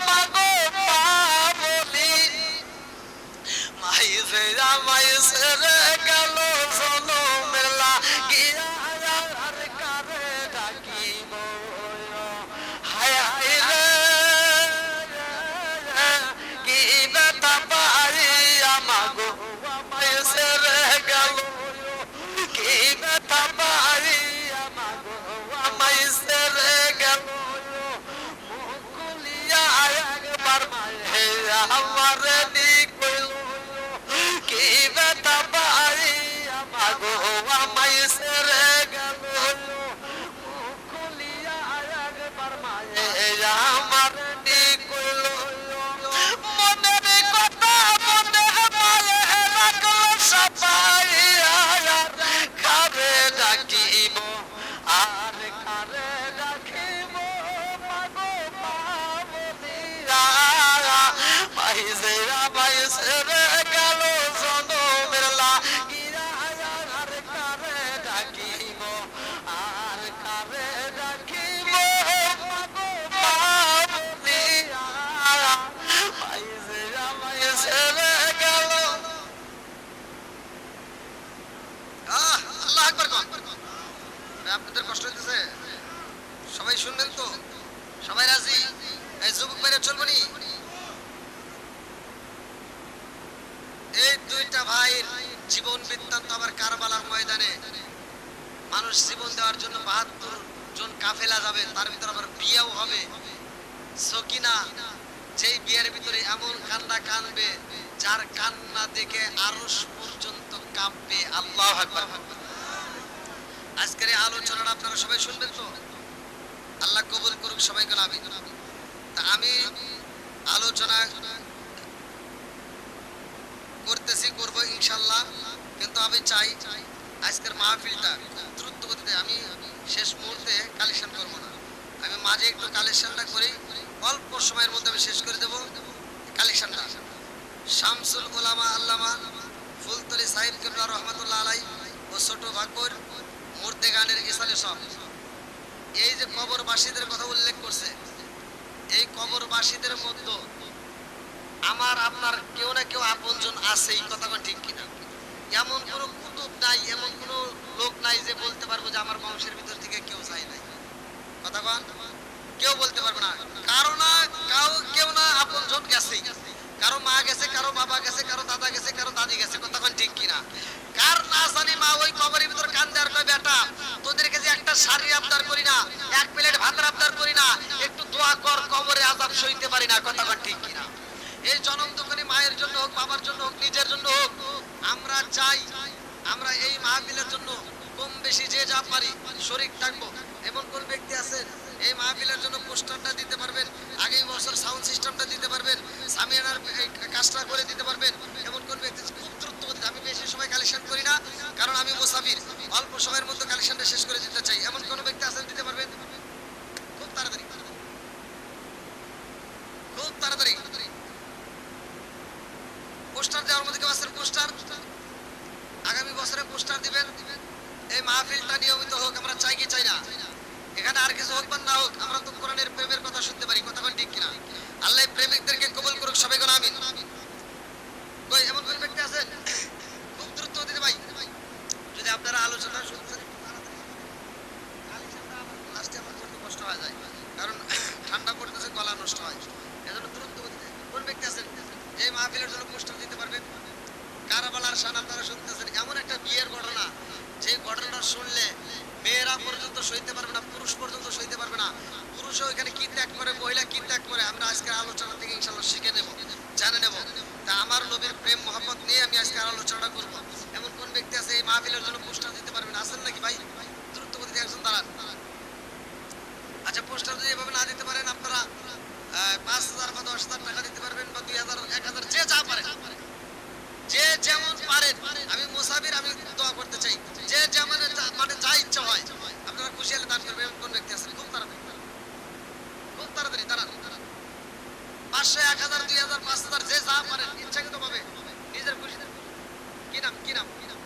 মাগো মা বলি, মাইসেরা মাইসেরে গেল জনমের লাগিয়া, আর কারে রাখিব। হায় হায় রে, কি ব্যথা পাই আমাগো মাইসেরে গেল, কি ব্যথা পাই আমাগো মাইসেরে গেল, মুখ খুলিয়া একবার মায়ে আমারে নি কইল, কি ব্যথা পাই আমাগো মাইসেরে গেল, মুখ খুলিয়া একবার মায়ে আমারে নি কইল। মনের কথা মনে মায়ে রাখলো সবাই, আর কারে রাখিব, আর কারে রাখিব মাগো মা বলিয়া, মাইসেরা মাই আকবার কোন। আপনাদের কষ্ট হইতেছে? সবাই শুনবেন তো? সবাই রাজি? এই যুবক বাইরে চলবো নি? এই দুইটা ভাইয়ের জীবন বৃত্তান্ত আবার কারবালার ময়দানে মানুষ জীবন দেওয়ার জন্য ৭২ জন কাফেলা যাবে, তার ভিতর আবার বিয়েও হবে। সকিনা যেই বিয়ের ভিতরে এমন কান্না কানবে যার কান্না দেখে আরশ পর্যন্ত কাঁপবে। আল্লাহু আকবার। আজকের এই আলোচনাটা আপনারা সবাই শুনবেন তো? আল্লাহ কবুল করুক সবাইকে আমিন। তা আমি আলোচনা করতেছি, করব ইনশাআল্লাহ, কিন্তু আমি চাই আজকের মাহফিলটা দ্রুত গতিতে, আমি শেষ মুহূর্তে কালেকশন করব না, আমি মাঝে একটু কালেকশনটা করি, অল্প সময়ের মধ্যে আমি শেষ করে দেব কালেকশনটা। শামসুল উলামা আল্লামা ফুলতলি সাহিব কিবলা রহমাতুল্লাহ আলাই ও ছোট ভাকুর মুর্দে গানের ইসালে সব এই যে কবরবাসীদের কথা উল্লেখ করছে, এই কবরবাসীদের মধ্যে আমার আপনার কেউ না কেউ আপনজন আছে, এই কথা ঠিক কিনা? এমন কোনো কুতুব নাই, এমন কোনো লোক নাই যে বলতে পারবো যে আমার বংশের ভিতর থেকে কেউ চাই নাই। কথা কন, কেউ বলতে পারবে না। কারো না কেউ না আপনজন গেছে, কারো মা গেছে, কারো বাবা গেছে, কারো দাদা গেছে, কারো দাদি গেছে। কথা কন ঠিক কিনা? কার না জানি মা ওই কবরের ভিতর কান্দে আর কয়, বেটা তোদেরকে যে একটা শাড়ি আবদার করি না, এক প্লেট ভাতের আবদার করি না, একটু দোয়া কর, কবরে আযাব সইতে পারি না। কথা কন ঠিক কিনা? এই জনম দুঃখী মায়ের জন্য হোক, বাবার জন্য হোক, নিজের জন্য হোক, আমরা চাই আমরা এই মাহফিলের জন্য কম বেশি যে যা পারি শরীক থাকবো। এমন কোন ব্যক্তি আছেন এই মাহফিলের জন্য পোস্টারটা দিতে পারবেন, আগামী বছর সাউন্ড সিস্টেমটা দিতে পারবেন, সামিয়ানার কাজটা করে দিতে পারবেন? এমন কোন ব্যক্তি? খুব দ্রুত গতিতে, আমি বেশি সময় কালেকশন করি না, কারণ আমি মুসাফির, অল্প সময়ের মধ্যে কালেকশনটা শেষ করে দিতে চাই। এমন কোন ব্যক্তি আছেন দিতে পারবেন? খুব তাড়াতাড়ি, খুব তাড়াতাড়ি পোস্টার দেওয়ার মধ্যে কেউ আছেন? পোস্টার আগামী বছরে পোস্টার দিবেন। এই মাহফিলটা নিয়মিত হোক, আমরা চাই কি চাই না? এখানে আর কিছু হোক বা না হোক, আমরা তো কোরআনের প্রেমের কথা শুনতে পারি। কথা ঠিক কিনা? আল্লাহ প্রেমিকদেরকে কবুল করুক সবাইকে আমিন। কই এমন কোন ব্যক্তি আছেন? খুব দ্রুত দিতে ভাই, যদি আপনারা আলোচনা শুনছেন লাস্টে আমার জন্য কষ্ট হয়ে যায়, কারণ ঠান্ডা পড়তেছে, গলা নষ্ট হয়, এজন্য দ্রুত দিতে। কোন ব্যক্তি আছেন যে মাহফিলের জন্য পোস্টার দিতে পারবেন? কারবালার শান আপনারা শুনতেছেন, এমন একটা বিয়ের ঘটনা, যে ঘটনাটা শুনলে মেয়েরা পর্যন্ত সইতে পারবে না, পুরুষ পর্যন্ত সইতে পারবে না। পুরুষও এখানে কি ত্যাগ করে, মহিলা কি ত্যাগ করে, আমরা আজকের আলোচনা থেকে ইনশাআল্লাহ শিখে নেব, জানে নেব। তা আমার নবীর প্রেম মোহাম্মত নিয়ে আমি আজকে আলোচনা করব। এমন কোন ব্যক্তি আছে এই মাহফিলের জন্য পোস্টার দিতে পারবেন? আছেন নাকি ভাই? দ্রুত গতিতে একজন দাঁড়ান। আচ্ছা, পোস্টার যদি এভাবে না দিতে পারেন, আপনারা ৫,০০০ বা ১০,০০০ টাকা দিতে পারবেন, বা ২,০০০, ১,০০০, যে যা পারেন, যে যেমন পারেন। আমি মুসাফির, আমি দোয়া করতে চাই, যে যেমন মানে যা ইচ্ছা হয় আপনারা খুশি হলে দান করবেন। কোন ব্যক্তি আছেন? খুব তাড়াতাড়ি, খুব তাড়াতাড়ি দাঁড়ান। ৫০০, ১,০০০, ২,০০০, ৫,০০০, যে যা পারেন ইচ্ছাকৃত ভাবে নিজের খুশিতে। কি নাম? কি নাম? কি নাম?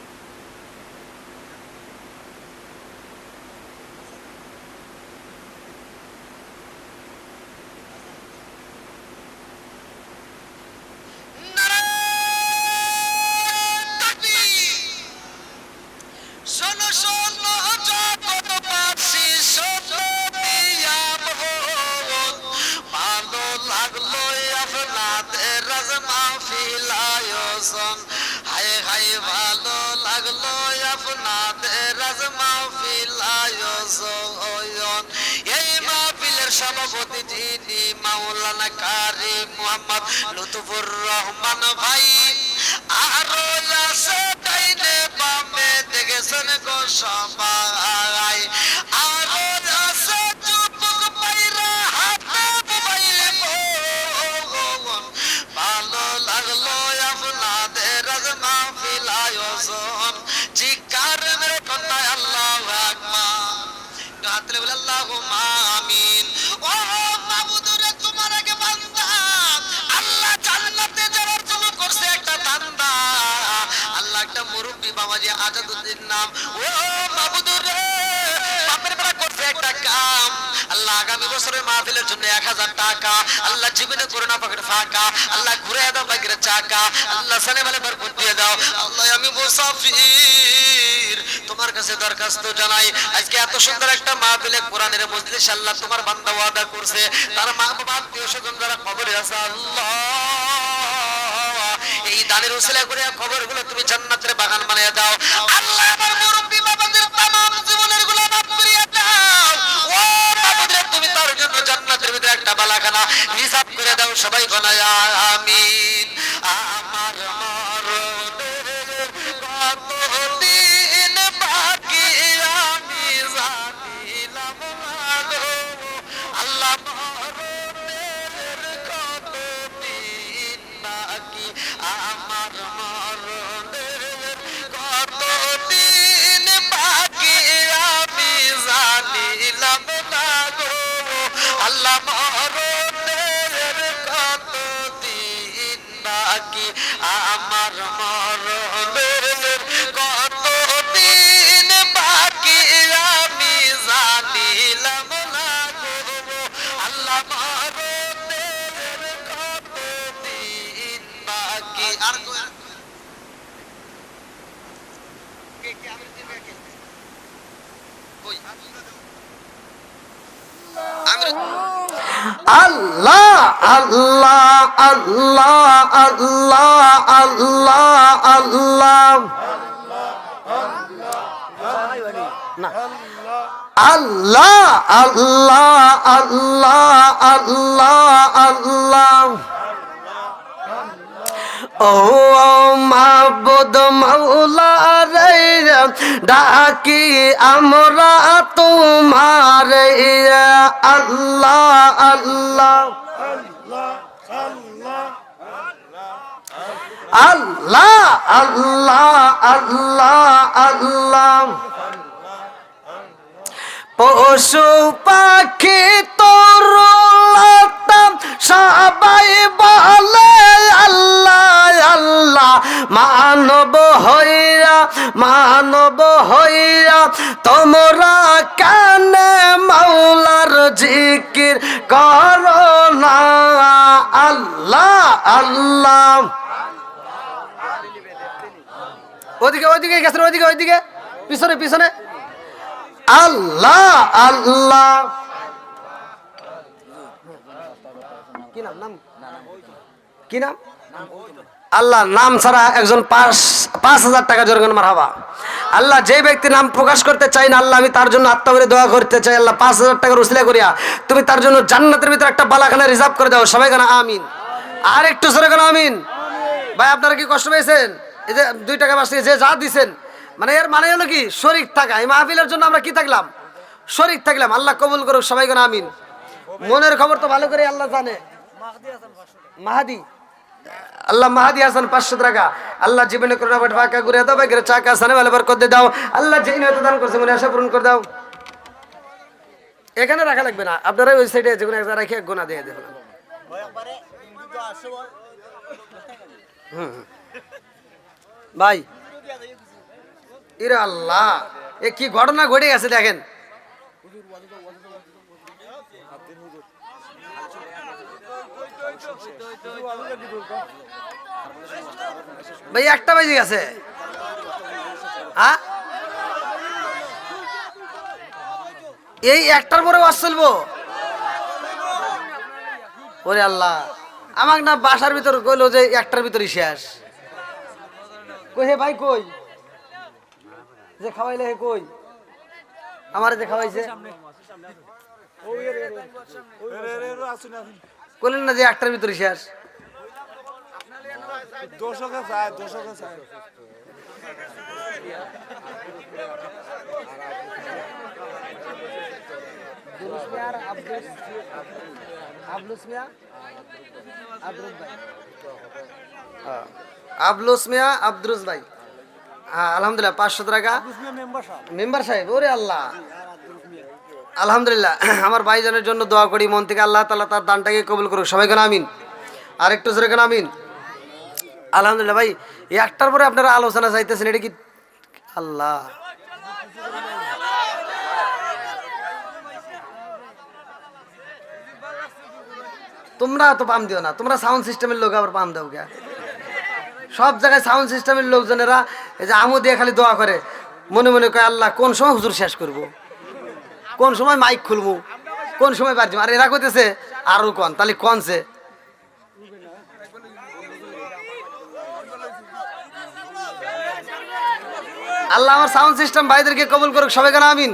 হায় হায় ভালো লাগলো আপনাদের আজ মাহফিল আয়োজন। এই মাহফিলের সভাপতি যিনি মাওলানা কারি মুহাম্মদ লুৎফুর রহমান ভাই, আরো আছে ডাইনে বামে দেখেছেন গো সবাই, আরো আছে যুবক ভাইরা হাতে মোবাইল ফোন। ভালো লাগলো আপনাদের আজ মাহফিল আয়োজন। চিৎকার মেরে কন্যা আল্লাহু আকবার, হাত তুলে বলে আল্লাহুম্মা আমিন। ও মাবুদ রে, তোমার আগে বান্দা আল্লাহ জান্নাতে যাওয়ার জন্য করছে একটা বান্দা, আল্লাহ একটা মুরব্বি বাবাজি আজাদুদ্দিন নাম। ও মাবুদ রে, বাপের বেলা করছে একটা কাম, আল্লাহ আগামী বছরের মাহফিলের জন্য ১,০০০ টাকা, আল্লাহ জীবনে করোনা পকেট ফাঁকা, আল্লাহ ঘুরে দাও বাগের চাকা, আল্লাহ সানে বলে বরকত দিয়ে দাও। আল্লাহ আমি মুসাফির, তোমার কাছে দরখাস্ত জানাই, আজকে এত সুন্দর একটা মাহফিলে কোরআনের মজলিস আল্লাহ তোমার বান্দা ওয়াদা করছে, তার মা বাবা আত্মীয় স্বজন যারা কবরে আছে আল্লাহ এই দানের উসিলা করে খবরগুলো তুমি জান্নাতের বাগান বানিয়ে দাও। আল্লাহ আমার মুরব্বি বাবাদের तमाम জীবনের গুনাহ মাফ করে দাও। ও বাবাদের তুমি তার জন্য জান্নাতের ভিতরে একটা বালাখানা রিজার্ভ করে দাও। সবাই বলে আমিন। আমার মরণের কতদিন বাকি আমি জানিলাম না গো আল্লাহ, মরণের কতদিন বাকি আমার মরণের কতদিন বাকি আমি জানিলাম না গো আল্লাহ, মরণের কতদিন বাকি আমার মরণের কতদিন বাকি আমি জানিলাম না গো আল্লাহ, মরণের কতদিন বাকি। আর আল্লাহ আল্লাহ আল্লাহ আল্লাহ আল্লাহ আল্লাহ না আল্লাহ আল্লাহ আল্লাহ আল্লাহ আল্লাহ। ও মাবুদ মাওলা রে ডাকি আমরা তোমার আল্লাহ আল্লাহ আল্লাহ আল্লাহ আল্লাহ আল্লাহ। পশু পাখি তরুলতা সবাই বলে আল্লাহ আল্লাহ, মানব হইয়া তোমরা কানে মাওলার জিকির করো না আল্লাহ আল্লাহ। ওদিকে গেছেন, ওইদিকে পিছনে পিছনে আল্লাহ আল্লাহ। কি নাম কি নাম? আল্লাহ নাম ছাড়া একজন 5,000 টাকা জরিমানা মারহাবা। আল্লাহ যে ব্যক্তি নাম প্রকাশ করতে চাই না আল্লাহ আমি তার জন্য আত্মা দোয়া করতে চাই। আল্লাহ 5,000 টাকার উসিলা করিয়া তুমি তার জন্য জান্নাতের ভিতরে একটা বালাখানা রিজার্ভ করে দাও। সবাই কেন আমিন। আর একটু সরে কেন আমিন। ভাই আপনারা কি কষ্ট পেয়েছেন? এই যে 2 টাকা বাঁচিয়ে যে যা দিচ্ছেন, মানে এর মানে হলো কি শরীক থাকা। এই মাহফিলের জন্য আমরা কি থাকলাম? শরীক থাকলাম। আল্লাহ কবুল করুক। সবাই কেন আমিন। মনের খবর তো ভালো করে আল্লাহ জানে। মাহাদি আল্লাহ মাহাদি হাসান 500 টাকা। আল্লাহ জীবনে করোনা বাট ফাঁকা ঘুরে দাও, ভাই চাকা সানে ভালো বরকত দাও। আল্লাহ যেই নিয়ত দান করছে মনে আশা পূরণ করে দাও। এখানে রাখা লাগবে না, আপনারা ওই সাইডে যেগুলো একটা রাখে গোনা দিয়ে দেবেন। ভাই ইরে আল্লাহ, এ কি ঘটনা ঘটে গেছে দেখেন। ভাই 1টা বেজে গেছে। হ্যাঁ এই 1টার পরে বাস চলবো? ওরে আল্লাহ, আমাকে না বাসার ভিতর কইলো যে 1টার ভিতরই শেষ। কই হে ভাই কই যে খাওয়াইলে হে কই? আমারে যে খাওয়াইছে কইলেন না যে 1টার ভিতরই শেষ। আবলুস মিয়া আব্দুস ভাই, হ্যাঁ আলহামদুলিল্লাহ 500 টাকা মেম্বার সাহেব। ওরে আল্লাহ, আলহামদুলিল্লাহ। আমার ভাইজানের জন্য দোয়া করি মন থেকে, আল্লাহ তাআলা তার দানটাকে কবুল করুক। সবাই কেন আমিন। আর একটু জোরে কেন আমিন। আলহামদুলিল্লাহ। ভাই 1টার পরে আপনারা আলোচনা চাইতেছেন, এটা কি আল্লাহ? তোমরা তো পাম দিও না, তোমরা সাউন্ড সিস্টেমের লোক আবার পাম দাও কে? সব জায়গায় সাউন্ড সিস্টেমের লোকজনেরা এই যে আমু দিয়ে খালি দোয়া করে। মনে মনে কয় আল্লাহ কোন সময় হুজুর শেষ করব, কোন সময় মাইক খুলবো, কোন সময় বাড়ছি। আর এরা কইতেছে আরো কন, তাহলে কনছে আল্লাহ আমার সাউন্ড সিস্টেম ভাইদেরকে কবুল করুক, সবাই কেন আমিন।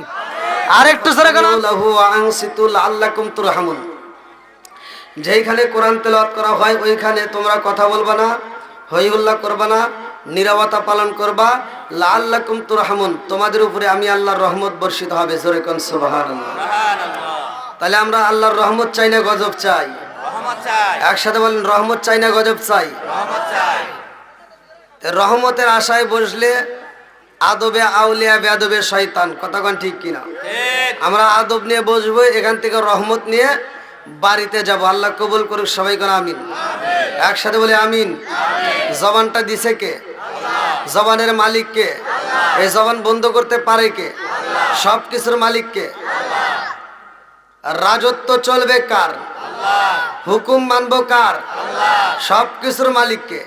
আর একটু জোরে কেন লাহু আনসিতুল আল্লাকুম তুরহামুন। যেইখানে কোরআন তেলাওয়াত করা হয় ওইখানে তোমরা কথা বলবা না, হই হুল্লা করবা না, নীরবতা পালন করবা। লাআল্লাকুম তুরহামুন, তোমাদের উপরে আমি আল্লাহর রহমত বর্ষিত হবে। জোরে কোন সুবহানাল্লাহ। তাহলে আমরা আল্লাহর রহমত চাই না গজব চাই? রহমত চাই। একসাথে বলেন রহমত চাই না গজব চাই? রহমত চাই। রহমতের আশায় বসলে আদবে আউলিয়া বেয়াদবে শয়তান, কথা কোন ঠিক কিনা? আমরা আদব নিয়ে বসবো, এখান থেকে রহমত নিয়ে বাড়িতে যাব। আল্লাহ কবুল করুক, সবাই কোন আমিন। একসাথে বলে আমিন। জবানটা দিছে কে? জবানের মালিক কে? এই জবান বন্ধ করতে পারে কে? সব কিছুর মালিক কে? রাজত্ব চলবে কার? হুকুম মানবো কার? সব কিছুর মালিক কে?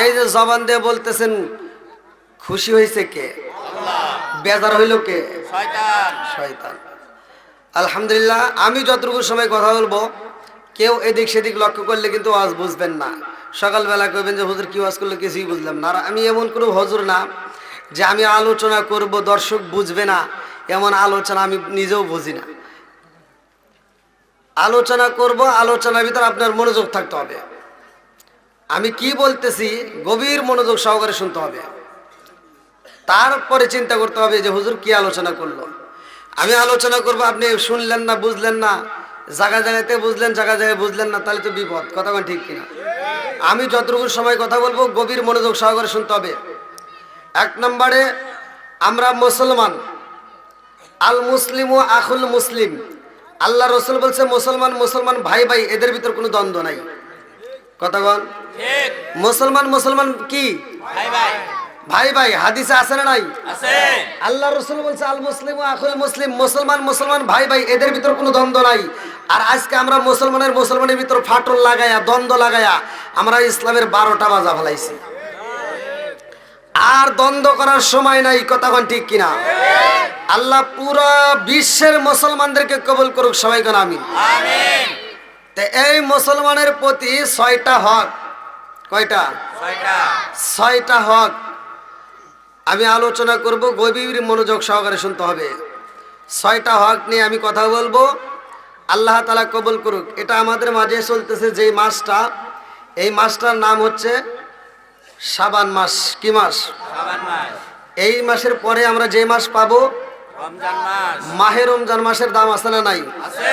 এই যে জবান দিয়ে বলতেছেন, খুশি হয়েছে কে? বেজার হইল কে? শয়তান। আলহামদুলিল্লাহ, আমি যতটুকু সময় কথা বলবো কেউ এদিক সেদিক লক্ষ্য করলে কিন্তু ওয়াজ বুঝবেন না। সকালবেলা কইবেন যে হুজুর কি ওয়াজ করলো কিছুই বুঝলাম না। আর আমি এমন কোনো হুজুর না যে আমি আলোচনা করব দর্শক বুঝবে না, এমন আলোচনা আমি নিজেও বুঝি না। আলোচনা করব, আলোচনার ভিতর আপনার মনোযোগ থাকতে হবে। আমি কি বলতেছি গভীর মনোযোগ সহকারে শুনতে হবে, তারপরে চিন্তা করতে হবে যে হুজুর কি আলোচনা করলো। আমি আলোচনা করব, আপনি শুনলেন না, বুঝলেন না, জায়গা জায়গাতে বুঝলেন, জায়গা জায়গায় বুঝলেন না, তাহলে তো বিপদ। কথা বলেন ঠিক কিনা? আমি যতটুকু সময় কথা বলবো গভীর মনোযোগ সহকারে শুনতে হবে। এক নম্বরে, আমরা মুসলমান, আল মুসলিমু আখুল মুসলিম। আল্লাহ রসুল বলছে মুসলমান মুসলমান ভাই ভাই, এদের ভিতর কোনো দ্বন্দ্ব নাই। কথা বল ঠিক। মুসলমান মুসলমান কি? ভাই ভাই। ভাই ভাই হাদিসে আছে না নাই? আছে। আল্লাহ রাসূল বলছে আল মুসলিমু আখুল মুসলিম, মুসলমান মুসলমান ভাই ভাই, এদের ভিতর কোনো দ্বন্দ্ব নাই। আর আজকে আমরা মুসলমানের ভিতর ফাটল লাগায়া, দ্বন্দ্ব লাগায়া আমরা ইসলামের 12টা বাজা ফেলাইছি। আর দ্বন্দ্ব করার সময় নাই। কথা কোন ঠিক কিনা? আল্লাহ পুরো বিশ্বের মুসলমানদেরকে কবুল করুক, সবাই কোন আমিন। আমিন। তে এই মুসলমানের প্রতি 6টা হক। কয়টা? 6টা হক আমি আলোচনা করব, গভীর মনোযোগ সহকারে শুনতে হবে। 6টা হক নিয়ে আমি কথা বলবো, আল্লাহ তাআলা কবুল করুক। এটা আমাদের মাঝে চলতেছে যে মাসটা, এই মাসটার নাম হচ্ছে শাবান মাস। কি মাস? শাবান মাস। এই মাসের পরে আমরা যে মাস পাবো রমজান মাস। মাহে রমজান মাসের দাম আছে না নাই? আছে।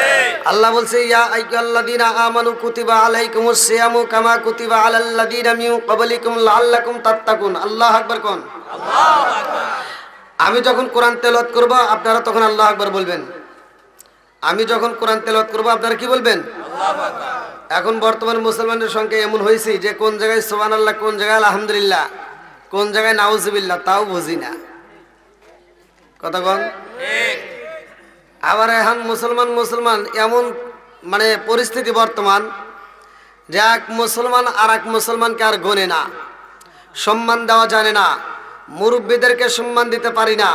আল্লাহ বলছে ইয়া আইয়ুহাল্লাযীনা আমানু কুতিবা আলাইকুমুস সিয়ামু কামা কুতিবা আলাল্লাযীনা মিন ক্বাবলিকুম লাআল্লাকুম তাত্তাকুন। আল্লাহু আকবার কোন? আল্লাহু আকবার। আমি যখন কোরআন তেলাওয়াত করব আপনারা তখন আল্লাহু আকবার বলবেন। আমি যখন কোরআন তেলাওয়াত করব আপনারা কি বলবেন? আল্লাহু আকবার। এখন বর্তমান মুসলমানদের সংখ্যা এমন হয়েছে যে কোন জায়গায় সুবহানাল্লাহ, কোন জায়গায় আলহামদুলিল্লাহ, কোন জায়গায় নাউজুবিল্লাহ তাও বুঝি না। কথা বল ঠিক। আবার এখন মুসলমান এমন মানে পরিস্থিতি বর্তমান যে এক মুসলমান আর এক মুসলমানকে আর গোনে না, সম্মান দেওয়া জানে না, মুরব্বীদেরকে সম্মান দিতে পারি না,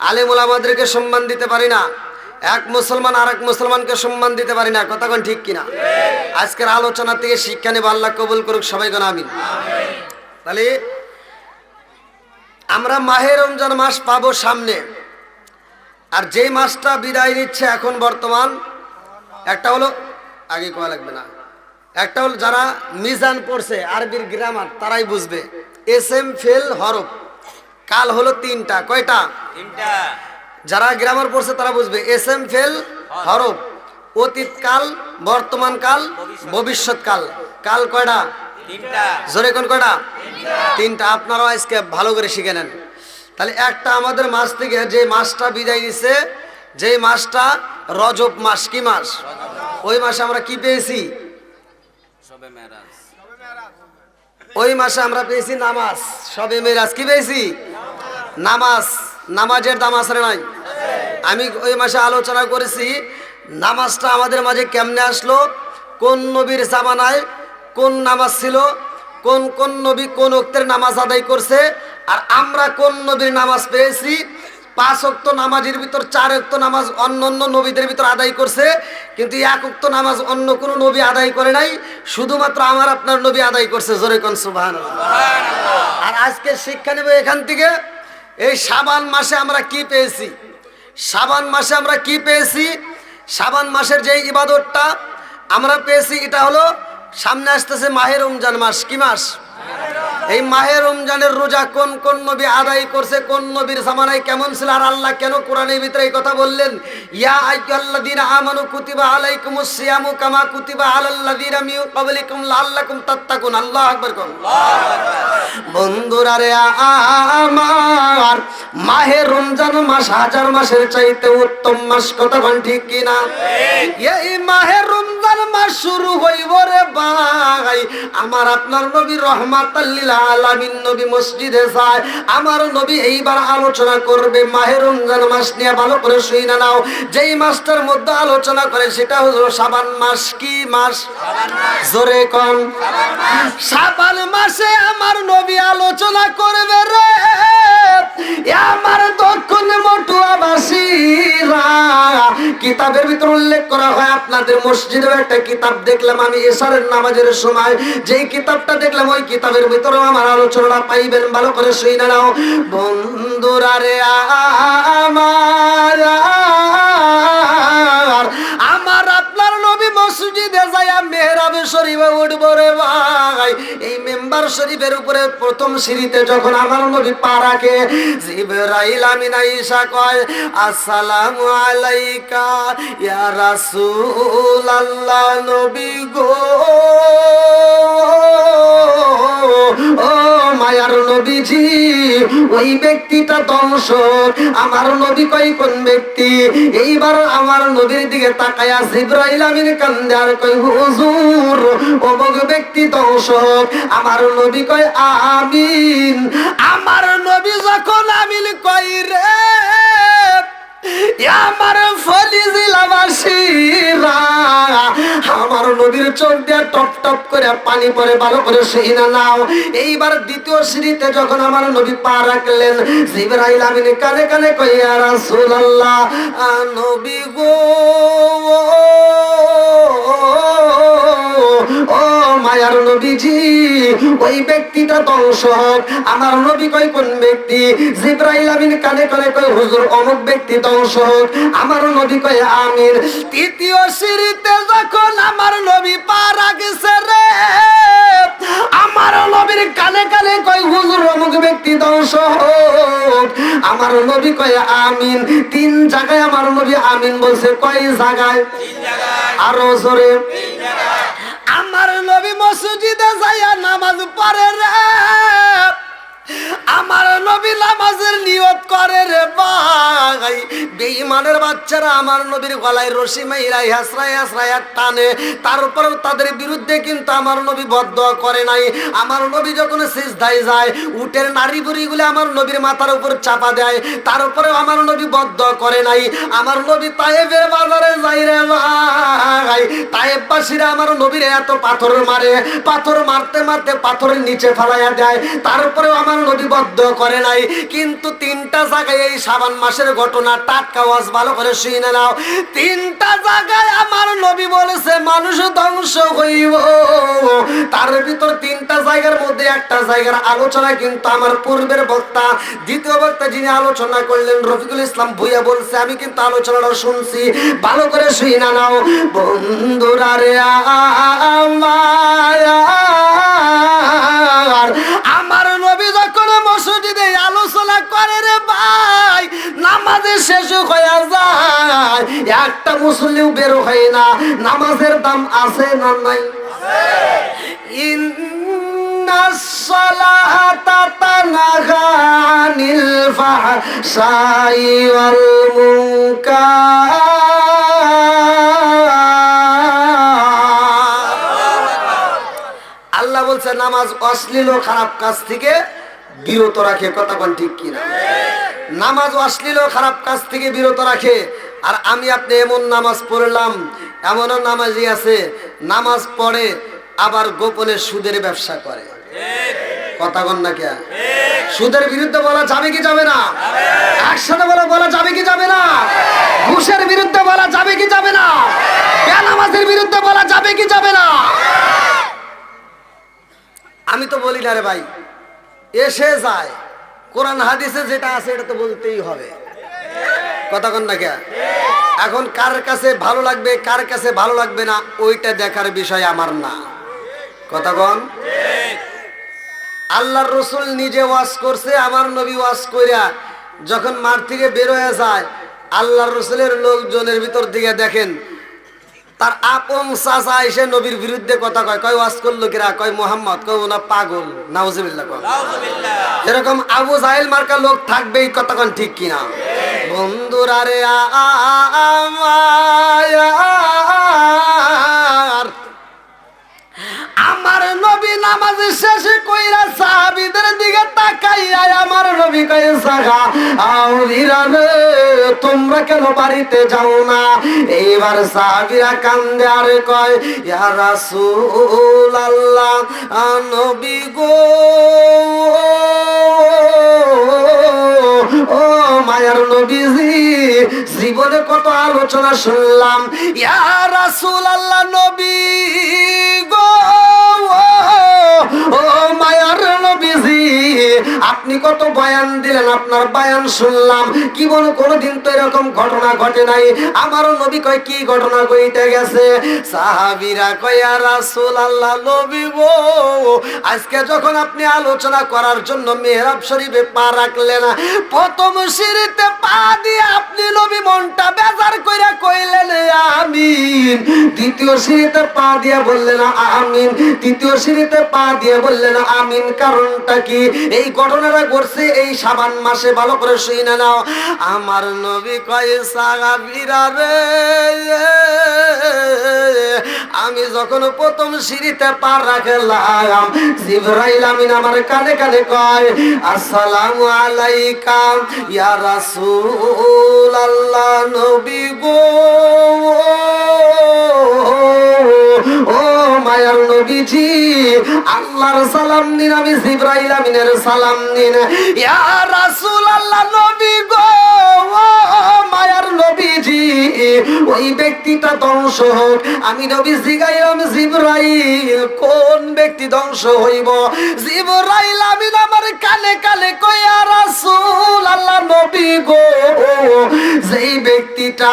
আলেম ওলামাদেরকে সম্মান দিতে পারি না, এক মুসলমান আর এক মুসলমানকে সম্মান দিতে পারি না। কথা কোন ঠিক কিনা? আজকের আলোচনা থেকে শিক্ষা নেব, আল্লাহ কবুল করুক, সবাই কোন আমিন। তাহলে আমরা মাহে রমজান মাস পাবো সামনে, আর যে মাসটা বিদায় নিচ্ছে এখন বর্তমান, একটা হলো আগে কোয়া লাগবে না, একটা হলো যারা মিজান পড়ছে আরবির গ্রামার তারাই বুঝবে। এসএম ফেল হরফ কাল হলো 3টা। কয়টা? 3টা। যারা গ্রামার পড়ছে তারা বুঝবে। এসএম ফেল হরফ, অতীত কাল, বর্তমান কাল, ভবিষ্যৎ কাল। কাল কয়টা? 3টা। জোরে কোন কয়টা? 3টা। আপনারাও আজকে ভালো করে শিখে নেন। তাহলে একটা আমাদের মাস থেকে যে মাসটা বিদায় দিছে, যে মাসটা রজব মাস। কি মাস? ওই মাসে আমরা কি পেয়েছি? শবে মেরাজ। ওই মাসে আমরা পেয়েছি নামাজ, শবে মেরাজ। কি পেয়েছি? নামাজ। নামাজের দাম আছে নাই? আমি ওই মাসে আলোচনা করেছি নামাজটা আমাদের মাঝে কেমনে আসলো, কোন নবীর জামানায় কোন নামাজ ছিল, কোন কোন নবী কোন ওয়াক্তের নামাজ আদায় করছে, আর আমরা কোন নবীর নামাজ পেয়েছি। 5 ওয়াক্ত নামাজের ভিতর 4 ওয়াক্ত নামাজ অন্য অন্য নবীদের ভিতর আদায় করছে, কিন্তু 1 ওয়াক্ত নামাজ অন্য কোনো নবী আদায় করে নাই, শুধুমাত্র আমার আপনার নবী আদায় করছে। জোরে কোন সুবহানাল্লাহ। আর আজকে শিক্ষা নেব এখান থেকে, এই শাবান মাসে আমরা কি পেয়েছি। শাবান মাসে আমরা কি পেয়েছি? শাবান মাসের যে ইবাদতটা আমরা পেয়েছি, এটা হলো সামনে আসতেছে মাহে রমজান মাস। কি মাস? এই মাহে রমজানের রোজা কোন কোন নবী আদায় করছে, কোন নবীর জামানায় কেমন ছিল, আর আল্লাহ কেন কোরআনের ভিতরে এই কথা বললেন, ইয়া আইয়ুহাল্লাযীনা আমানু কুতিবা আলাইকুমুস সিয়ামু কামা কুতিবা আলাল্লাযীনা মিন ক্বাবলিকুম লাআল্লাকুম তাত্তাকুন। আল্লাহু আকবার কোন। বন্ধুরা রে আমার, মাহে রমজান মাস হাজার মাসের চাইতে উত্তম মাস। কথা কোন ঠিক কি না? এই মাহে রমজান মাস শুরু হইব রে ভাই, আমার আপনার নবী রহমাতাল লিল আলামিন নবী মসজিদে যায়। আমার নবী এইবার আলোচনা করবে মাহে রমজান মাস নিয়ে। ভালো করে শুনে নাও, যেই মাসটার মধ্যে আলোচনা করে সেটা হলো শাবান মাস। কি মাস? জোরে কোন। শাবান মাসে আমার নবী আলোচনা করবে রে আমার দক্ষিণ মটুয়াবাসীরা। কিতাবের ভিতর উল্লেখ করা হয়, আপনাদের মসজিদেও একটা কিতাব দেখলাম আমি এশারের নামাজের সময়, যেই কিতাবটা দেখলাম ওই কিতাবের ভিতরেও আমার আলোচনা পাইবেন। ভালো করে শুনে নাও বন্ধুরা রে আমার আপনার নবী মসজিদে যায়া মেহরাবে শরীফে উঠবো রে ভাই। এই মেম্বার শরীফের উপরে প্রথম সিঁড়িতে যখন আমার নবী পা রাখে, জিবরাইল আমিন আয়েশা কয়, আসসালামু আলাইকা ইয়া রাসূলুল্লাহ। নবী গো, ও মায়ার নবীজি, ওই ব্যক্তিটা দংশক। আমার নবী কয় কোন ব্যক্তি? এইবার আমার নবীর দিকে তাকায়া জিবরাইল আমিন কান্দে আর কয়, হুজুর অমুক ব্যক্তি দংশক। আমার নবী কয় আমিন। আমার নবী যখন আমিন কয় রে আমার ফলিজিলাবাসীরা, আমার নবীর চোখ দিয়ে টপ টপ করে পানি পড়ে। ভালো করে শুনে নাও, এইবার দ্বিতীয় সিঁড়িতে যখন আমার নবী পা রাখলেন, জিবরাইল আমিন কানে কানে কয়, ইয়া রাসূলুল্লাহ, নবী গো, ও মায়ার নবীজি, ওই ব্যক্তিটা দংশক। আমার নবী কয় কোন ব্যক্তি? জিবরাইল আমিন কানে কানে কয়, হুজুর অমুক ব্যক্তি দংশক। আমার নবী কয় আমিন। তৃতীয় সিঁড়িতে যখন আমার নবী পা রাখছে রে, আমার নবীর কানে কানে কয়, হুজুর অমুক ব্যক্তি দংশক। আমার নবী কয় আমিন। 3 জায়গায় আমার নবী আমিন বলছে। কয় জায়গায়? আরো জোরে। আমার নবী মসজিদে যাইয়া নামাজ পড়ে রে, আমার নবী নামাজের নিয়ত করে রে ভাই। বেঈমানের বাচ্চারা আমার নবীর গলায় রশি মাইরা হাসরায় হাসরায় টানে, তারপরেও তাদের বিরুদ্ধে কিন্তু আমার নবী বদদোয়া করে নাই। আমার নবী যখন সিজদায় যায়, উটের নাড়ি বুড়িগুলো আমার নবীর মাথার উপর চাপা দেয়, তারপরেও আমার নবী বদদোয়া করে নাই। আমার নবী তায়েফের বাজারে যাই রে ভাই, তায়েফবাসীরা আমার নবীর এত পাথর মারে, পাথর মারতে মারতে পাথরের নিচে ফেলাইয়া দেয়, তারপরেও আমার নবী বদদোয়া করে নাই। কিন্তু 3টা জায়গায় এই শাবান মাসের ঘটনা টাটকা ওয়াজ। ভালো করে শুনে নাও, 3টা জায়গায় আমার নবী বলেছে মানুষ ধ্বংস হইব। তার ভিতর 3টা জায়গার মধ্যে একটা জায়গার আলোচনা কিন্তু আমার পূর্বের বক্তা, দ্বিতীয় বক্তা যিনি আলোচনা করলেন রফিকুল ইসলাম ভুইয়া বলছে, আমি কিন্তু আলোচনাটা শুনছি। ভালো করে শুনে নাও বন্ধুরা রে আমার নবী যখন মসজিদে আলোচনা করে রে ভাই, নামাজের শেষ হয়ে যায়, একটা মুসল্লিও বের হয় না। নামাজের দাম আছে না নাই? ইন্নাস সালাতা তানহা আনিল ফাহশাই ওয়াল মুনকার। আল্লাহ বলছে নামাজ অশ্লীল ও খারাপ কাজ থেকে বিরত রাখে। কথা কোন ঠিক কিনা? নামাজ অশ্লীল ও খারাপ কাজ থেকে বিরত রাখে। আর আমি আপনি এমন নামাজ পড়লাম, এমনও নামাজি আছে নামাজ পড়ে আবার গোপনে সুদের ব্যবসা করে। কথা কন না কে? সুদের বিরুদ্ধে বলা যাবে কি যাবে না? একসাথে বলা যাবে কি যাবে না? ঘুষের বিরুদ্ধে বলা যাবে কি যাবে না? বেনামাজের বিরুদ্ধে বলা যাবে কি যাবে না? আমি তো বলি না রে ভাই, এসে যায় কোরআন হাদিসে যেটা আছে এটা তো বলতেই হবে। কথা কন না কে? এখন কার কাছে ভালো লাগবে কার কাছে ভালো লাগবে না ওইটা দেখার বিষয় আমার না। কথা কন। আল্লাহর রসুল নিজে ওয়াজ করছে, আমার নবী ওয়াজ কইরা যখন মাঠ থেকে বের হয়ে যায়, আল্লাহর রসুলের লোকজনের ভিতর দিকে দেখেন তার আপন চাচা এসে নবীর বিরুদ্ধে কথা কয়। কয় ওয়াজ করলো কিরা? কয় মোহাম্মদ, কয় ওনা পাগল। নাউজুবিল্লাহ। কয় এরকম আবু জাহেল মার্কা লোক থাকবেই। কথা কন ঠিক কিনা? বন্ধুরা রে আমার নবী নামাজ শেষে কইরা সাহাবীদের দিকে তাকাইয়া আমার নবী কয় সাগা আউরিরা রে তোমরা কেন বাড়িতে যাও না? এইবার সাহাবীরা কান্দে আর কয় ইয়া রাসূলুল্লাহ নবী গো ও মায়ার নবীজি, জীবনে কত আলোচনা শুনলাম, ইয়া রাসূলুল্লাহ নবী গো ও মায়ার নবীজি, আপনি কত বয়ান দিলেন, আপনার বয়ান শুনলাম, কি বল কোনদিন তো এরকম ঘটনা ঘটে নাই। আমার নবী কয় কি ঘটনা কইতে গেছে? সাহাবীরা কয় ইয়া রাসূলুল্লাহ নবী গো, আজকে যখন আপনি আলোচনা করার জন্য মিহরাব শরীফে পা রাখলেন, প্রথম সিঁড়িতে পা দিয়ে আপনি নবী মনটা বেজার কইরা কইলেন আমিন, দ্বিতীয় সিঁড়িতে পা দিয়ে বললেন আমিন, তৃতীয় সিঁড়িতে পা দিয়ে বললেন আমিন। কারণটা কি? এই ঘটনাটা ঘটছে এই শাবান মাসে। ভালো করে শুনে নাও। আমার নবী কয় সাহাবীরা রে, আমি যখন প্রথম সিঁড়িতে পা রাখলাম, জিবরাইল আমিন আমার কানে কানে কয় আসসালামু আলাইকা ইয়া রাসূলুল্লাহ নবী গো ও মায়ার নবীজি, আল্লাহর সালাম নিন, আমি জিবরাইল আমিনের সালাম নিন। ইয়া রাসূলুল্লাহ নবী গো ও মায়ার নবীজি, ওই ব্যক্তিটা ধ্বংস হোক। আমি নবী জিগাইলাম জিবরাইল কোন ব্যক্তি ধ্বংস হইব? জিবরাইল আমিন আমার কানে কানে কয় ইয়া রাসূলুল্লাহ নবী গো, যেই ব্যক্তিটা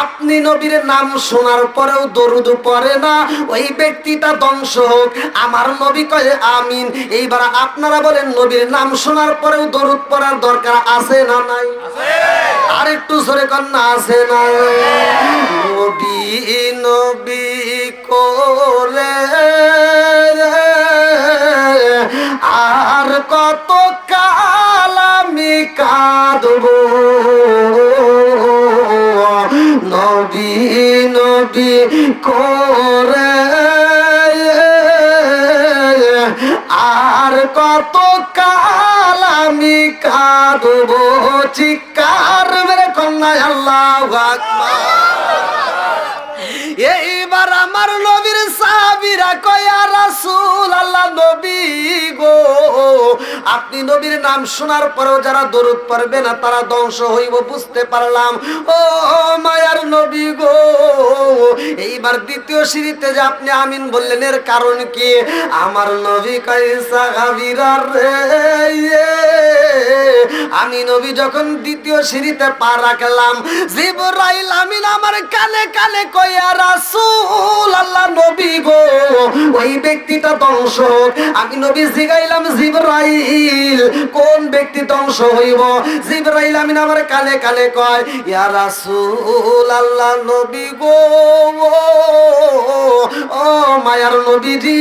আপনি নবীর নাম শোনার পরেও দরুদ পড়ে না, ওই ব্যক্তিটা ধ্বংস হোক। আমার নবী কয় আমিন। এইবার আপনারা বলেন নবীর নাম শোনার পরেও দরুদ পড়ার দরকার আছে না নাই? আর একটু জোরে কন্যা আছে না? নবী নবী করে আর কত কাল আমি কাঁদবো, নবী নবী করে আর কত কাল আমি কাঁদবো। চিৎকার মেরে কন্যা আল্লাহু আকবার। এইবার আমার নবীর সাহাবীরা কয় ইয়া রাসূলুল্লাহ নবী গো, আপনি নবীর নাম শোনার পরেও যারা দরুদ পড়বে না তারা ধ্বংস হইব, বুঝতে পারলাম। ও মায়ার নবী গো, এইবার দ্বিতীয় সিঁড়িতে যে আপনি আমিন বললেন এর কারণ কি? আমার নবী কয় সাহাবীরা রে, আমি নবী যখন দ্বিতীয় সিঁড়িতে পা রাখলাম, জিবরাইল আমিন আমার কানে কানে কয় ইয়া রাসূলুল্লাহ নবী গো, ওই ব্যক্তিটা ধ্বংস হোক। আমি নবী জিগাইলাম জিবরাইল কোন ব্যক্তি ধ্বংস হইব? জিবরাইল আমিন আমার কানে কানে কয় ইয়া রাসূলুল্লাহ নবী গো ও মায়ার নবীজি,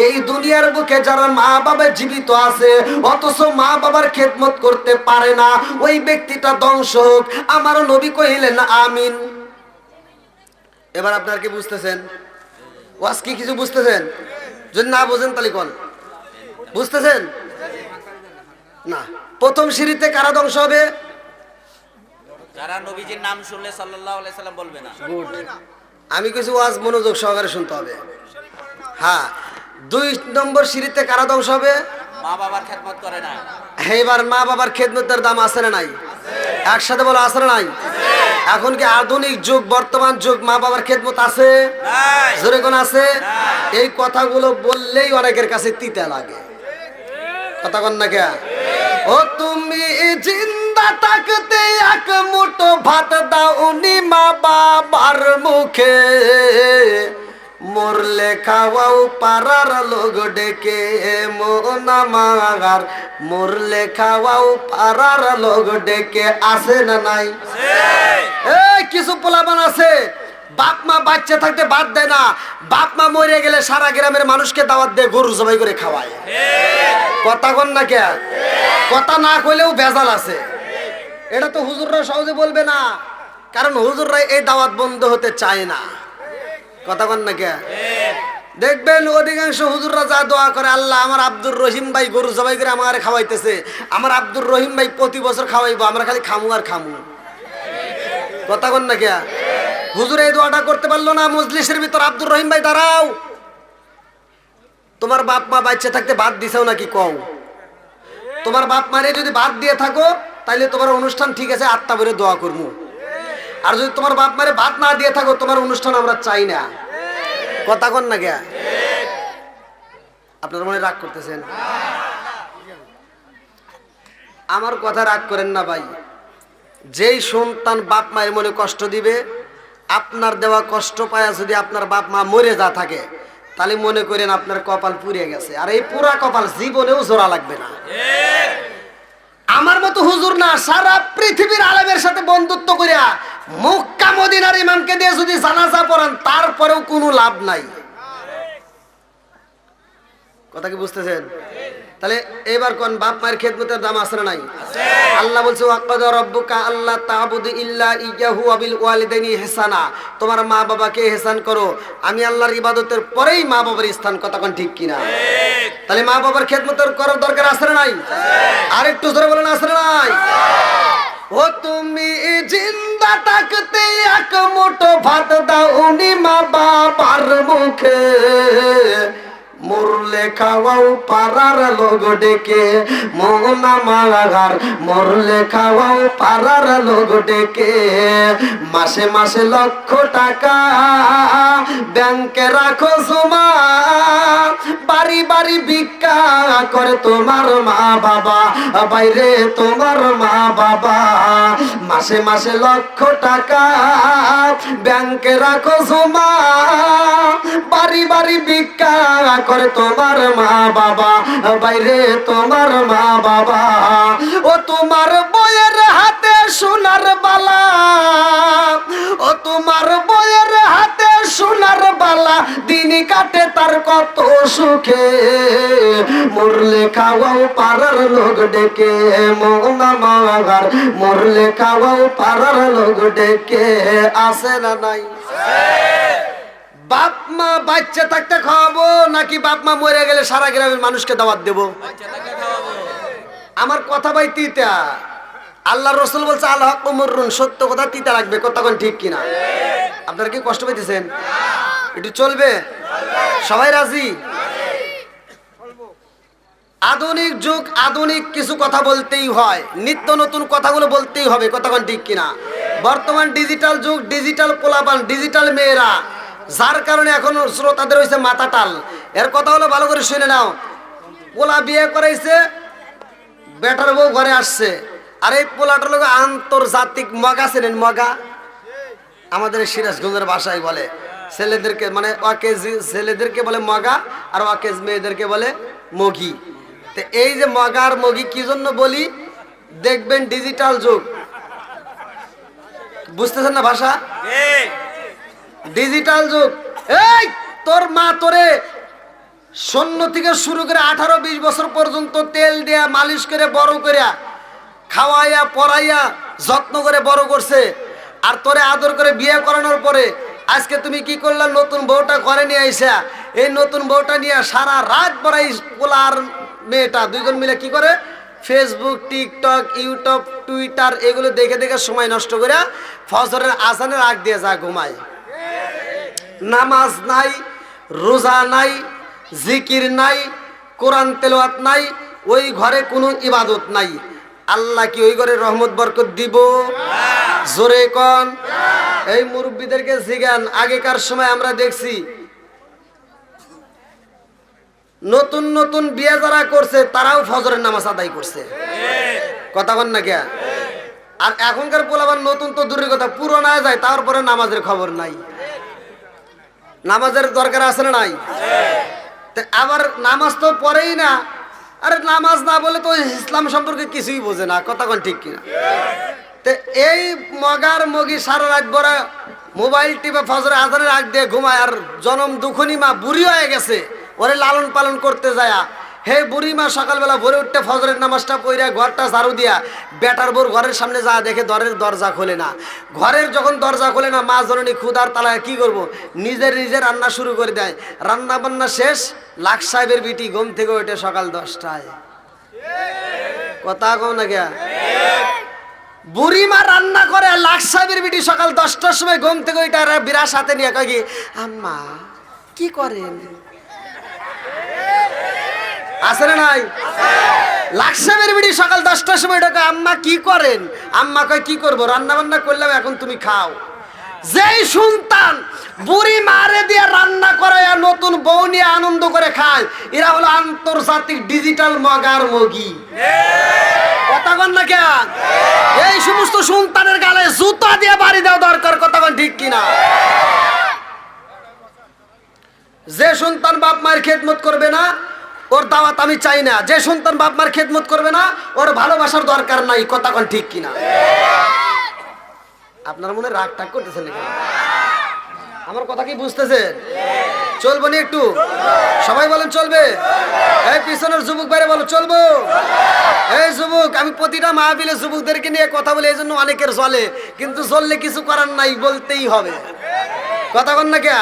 এই দুনিয়ার বুকে যারা মা বাবা জীবিত আছে অথচ মা বাবার খেদমত করতে পারে না, ওই ব্যক্তিটা ধ্বংস হোক। আমার নবী কইলেন আমিন। এবার আপনারা কি বুঝতেছেন? ওয়াজ কি কিছু বুঝতেছেন? যদি না বুঝেন তাহলে কোন বুঝতেছেন না? প্রথম সিঁড়িতে কারা ধ্বংস হবে? যারা নবীজির নাম শুনলে সাল্লাল্লাহু আলাইহি সাল্লাম বলবে না। গুড। আমি কিছু ওয়াজ মনোযোগ সহকারে শুনতে হবে। হ্যাঁ, 2 নম্বর সিঁড়িতে কারা ধ্বংস হবে? মা বাবার খেদমত করে না। এইবার মা বাবার খেদমতের দাম আছে না নাই? একসাথে বলো আছে না নাই? এখন কি আধুনিক যুগ, বর্তমান যুগ, মা বাবার খেদমত আছে? নাই। জোরে কোন আছে? এই কথাগুলো বললেই অনেকের কাছে তিতা লাগে। কথা কন না কে? ও তুমি জিন্দা থাকতে এক মুঠো ভাত দাওনি মা বাবার মুখে, মরলে খাওয়াও পাড়ার লোক ডেকে মন আমার, মরলে খাওয়াও পাড়ার লোক ডেকে, আছে না নাই? এই কিছু পোলাপান আছে বাপ মা বাচ্চা থাকতে বাদ দেয় না, বাপ মা মরে গেলে সারা গ্রামের মানুষকে দাওয়াত দিয়ে গরু জবাই করে খাওয়ায়। কথা কন না কে? কথা না কইলেও ভেজাল আছে। এটা তো হুজুররা সহজে বলবে না, কারণ হুজুররা এই দাওয়াত বন্ধ হতে চায় না। কথা কন না কে? দেখবেন অধিকাংশ হুজুররা যা দোয়া করে, আল্লাহ আমার আব্দুর রহিম ভাই গরু জবাই করে আমার খাওয়াইতেছে, আমার আব্দুর রহিম ভাই প্রতি বছর খাওয়াইবো, আমরা খালি খামু আর খামু। কথা কন না কে? হুজুর এই দোয়াটা করতে পারলো না, মজলিসের ভিতর আব্দুর রহিম ভাই দাঁড়াও, তোমার বাপ মা বাচ্চা থাকতে বাদ দিছেও নাকি কও? তোমার বাপ মারে যদি বাদ দিয়ে থাকো তাইলে তোমার অনুষ্ঠান ঠিক আছে, আত্মা ভরে দোয়া করবো। আর যদি তোমার বাপ মারে বাদ না দিয়ে থাকো, তোমার অনুষ্ঠান আমরা চাই না। কথা কন না কে? আপনারা মনে রাগ করতেছেন? আমার কথা রাগ করেন না ভাই। যেই সন্তান বাপ মায়ের মনে কষ্ট দিবে, আপনার দেওয়া কষ্ট পায়া যদি আপনার বাপ মা মরে যা থাকে, তাহলে মনে করেন আপনার কপাল পুড়ে গেছে। আর এই পুরা কপাল জীবনেও জোড়া লাগবে না। আমার মতো হুজুর না, সারা পৃথিবীর আলেমের সাথে বন্ধুত্ব করিয়া মক্কা মদিনার ইমামকে দিয়ে যদি জানাজা পড়ান, তারপরেও কোনো লাভ নাই। কথা কি বুঝতেছেন? তাহলে এবার কোন বাপ মায়ের খেদমতের দাম আছে না নাই? আল্লাহ বলছে ওয়াকাদা রাব্বুকা আল্লা তা'বুদু ইল্লা ইয়্যাহু ওয়া বিল ওয়ালিদাইনি ইহসানা, তোমার মা বাবাকে ইহসান করো। আমি আল্লাহর ইবাদতের পরেই মা বাবার স্থান। কথা কোন ঠিক কিনা? তাহলে মা বাবার খেদমতের করার দরকার আছে না নাই? আর একটু জোরে বলেন আছে না নাই? ও তুমি জিন্দা থাকতে এক মুঠো ভাত দাওনি মা বাবার মুখে, মরলে খাওয়াও পাড়ার লোক ডেকে মন আমার, মরলে খাওয়াও পাড়ার লোক ডেকে, মাসে মাসে লক্ষ টাকা ব্যাংকে রাখো জমা, বাড়ি বাড়ি ভিক্ষা করে তোমার মা বাবা, বাইরে তোমার মা বাবা, মাসে মাসে লক্ষ টাকা ব্যাংকে রাখো জমা, বাড়ি বাড়ি ভিক্ষা করে তোমার মা বাবা, বাইরে তোমার মা বাবা। ও তোমার বইয়ের হাতে সোনার বালা, ও তোমার বইয়ের হাতে সোনার বালা, দিন কাটে তার কত সুখে, মরলে খাওয়াও পাড়ার লোক ডেকে মন আমার, মরলে খাওয়াও পাড়ার লোক ডেকে, আছে না নাই? বাপ মা বাচ্চা থাকতে খাওয়াবো নাকি বাপ মা মরে গেলে সারা গ্রামের মানুষকে দাওয়াত দেবো? আমার কথা ভাই তিতা। আল্লাহ রসুল বলছে আল হক মুররুন, সত্য কথা তিতা লাগবে। কথা কোন ঠিক কিনা? আপনারা কি কষ্ট পাইতেছেন? একটু চলবে? সবাই রাজি? আধুনিক যুগ, আধুনিক কিছু কথা বলতেই হয়, নিত্য নতুন কথাগুলো বলতেই হবে। কথা কোন ঠিক কিনা? বর্তমান ডিজিটাল যুগ, ডিজিটাল পোলাপান, ডিজিটাল মেয়েরা, যার কারণে এখন শ্রোতাদের হয়েছে মাথা টাল। এর কথা হলো ভালো করে শুনে নাও। পোলা বিয়ে করাইছে, বেটার বউ ঘরে আসছে, আর এই পোলাটার লোক আন্তর্জাতিক মগা। ছিলেন মগা? আমাদের সিরাজগঞ্জের ভাষায় বলে ছেলেদেরকে, মানে ওয়াকেজি ছেলেদেরকে বলে মগা, আর ওয়াকেজ মেয়েদেরকে বলে মগি। তো এই যে মগা আর মগি কি জন্য বলি? দেখবেন ডিজিটাল যুগ, বুঝতেছেন না ভাষা? ডিজিটাল যুগ। এই তোর মা তোরে শূন্য থেকে শুরু করে 18-20 বছর পর্যন্ত তেল দেয়া, মালিশ করে, বড় করে, খাওয়াইয়া পড়াইয়া যত্ন করে বড় করছে, আর তোরে আদর করে বিয়ে করানোর পরে আজকে তুমি কি করলা? নতুন বউটা ঘরে নিয়ে আইসা, এই নতুন বউটা নিয়ে সারা রাত পড়াই পোলা আর মেয়েটা দুইজন মিলে কি করে? ফেসবুক, টিকটক, ইউটিউব, টুইটার এগুলো দেখে দেখে সময় নষ্ট করে ফজরের আজানের আগ দিয়ে যা ঘুমায়। নামাজ নাই, রোজা নাই, জিকির নাই, কোরআন তেলাওয়াত নাই, ওই ঘরে কোনো ইবাদত নাই, আল্লাহ কি ওই ঘরে রহমত বরকত দিব? জোরে কোন। এই মুরব্বীদেরকে জিজ্ঞান, আগেকার সময় আমরা দেখছি নতুন নতুন বিয়ে যারা করছে তারাও ফজরের নামাজ আদায় করছে, কথা বল না কে? আর এখনকার পোলাবান নতুন তো দূরের কথা, পুরোনো যায় তারপরে নামাজের খবর নাই। নামাজের দরকার আছে না নাই? আবার নামাজ তো পড়েই না। আরে নামাজ না বলে তো ইসলাম সম্পর্কে কিছুই বোঝে না, কথা কোন ঠিক কিনা? তো এই মগার মগি সারা রাত ভরা মোবাইল টিপে ফজরে আজানের আগ দিয়ে ঘুমায়, আর জনম দুখনি মা বুড়ি হয়ে গেছে, ওরে লালন পালন করতে যায়। হে বুড়ি মা সকালবেলা ভোরে উঠতে ফজরের নামাজটা পড়িয়া ঘরটা ঝাড়ু দিয়া বেটার বোর ঘরের সামনে যা দেখে ঘরের দরজা খোলে না। ঘরের যখন দরজা খোলে না, মা জননী ক্ষুধার তালায় কি করব, নিজে রান্না শুরু করে দেয়। রান্না বান্না শেষ, লাখ সাহেবের বিটি ঘুম থেকে ওঠে সকাল 10টায়, কথা কম না কে? বুড়ি মা রান্না করে, আর লাখ সাহেবের বিটি সকাল 10টার সময় ঘুম থেকে ওইটা বিরাট সাথে নিয়ে কয় কি, আম্মা কি করেন? আছে না নাই? লাখ সাহেবের বিটি সকাল 10টার সময় ডাকে, আম্মা কি করেন? আম্মা কয় কি করবো, রান্না বান্না করলাম, এখন তুমি খাও। যেই সন্তান বুড়ি মারে দিয়ে রান্না করে আর নতুন বউ নিয়ে আনন্দ করে খায়, এরা হলো আন্তর্জাতিক ডিজিটাল মগার মগি, কথা বল না কেন? এই সমস্ত সন্তানের গালে জুতা দিয়ে বাড়ি দেওয়া দরকার, কথা বল ঠিক কিনা? যে সন্তান বাপ মায়ের খেদমত করবে না, ওর দাওয়াত আমি চাই না। যে সন্তান বাপ মার খেদমত করবে না, ওর ভালোবাসার দরকার নাই, কথা কোন ঠিক কিনা? আপনার মনে রাগ টাগ করতেছেন নাকি? আমার কথা কি বুঝতেছেন? চলবো নি একটু? সবাই বলেন চলবে। এই পিছনের যুবক বাইরে বলো চলবো। এই যুবক, আমি প্রতিটা মাহফিলে যুবকদেরকে নিয়ে কথা বলি, এই জন্য অনেকের চলে, কিন্তু চললে কিছু করার নাই, বলতেই হবে, কথা কন না কে?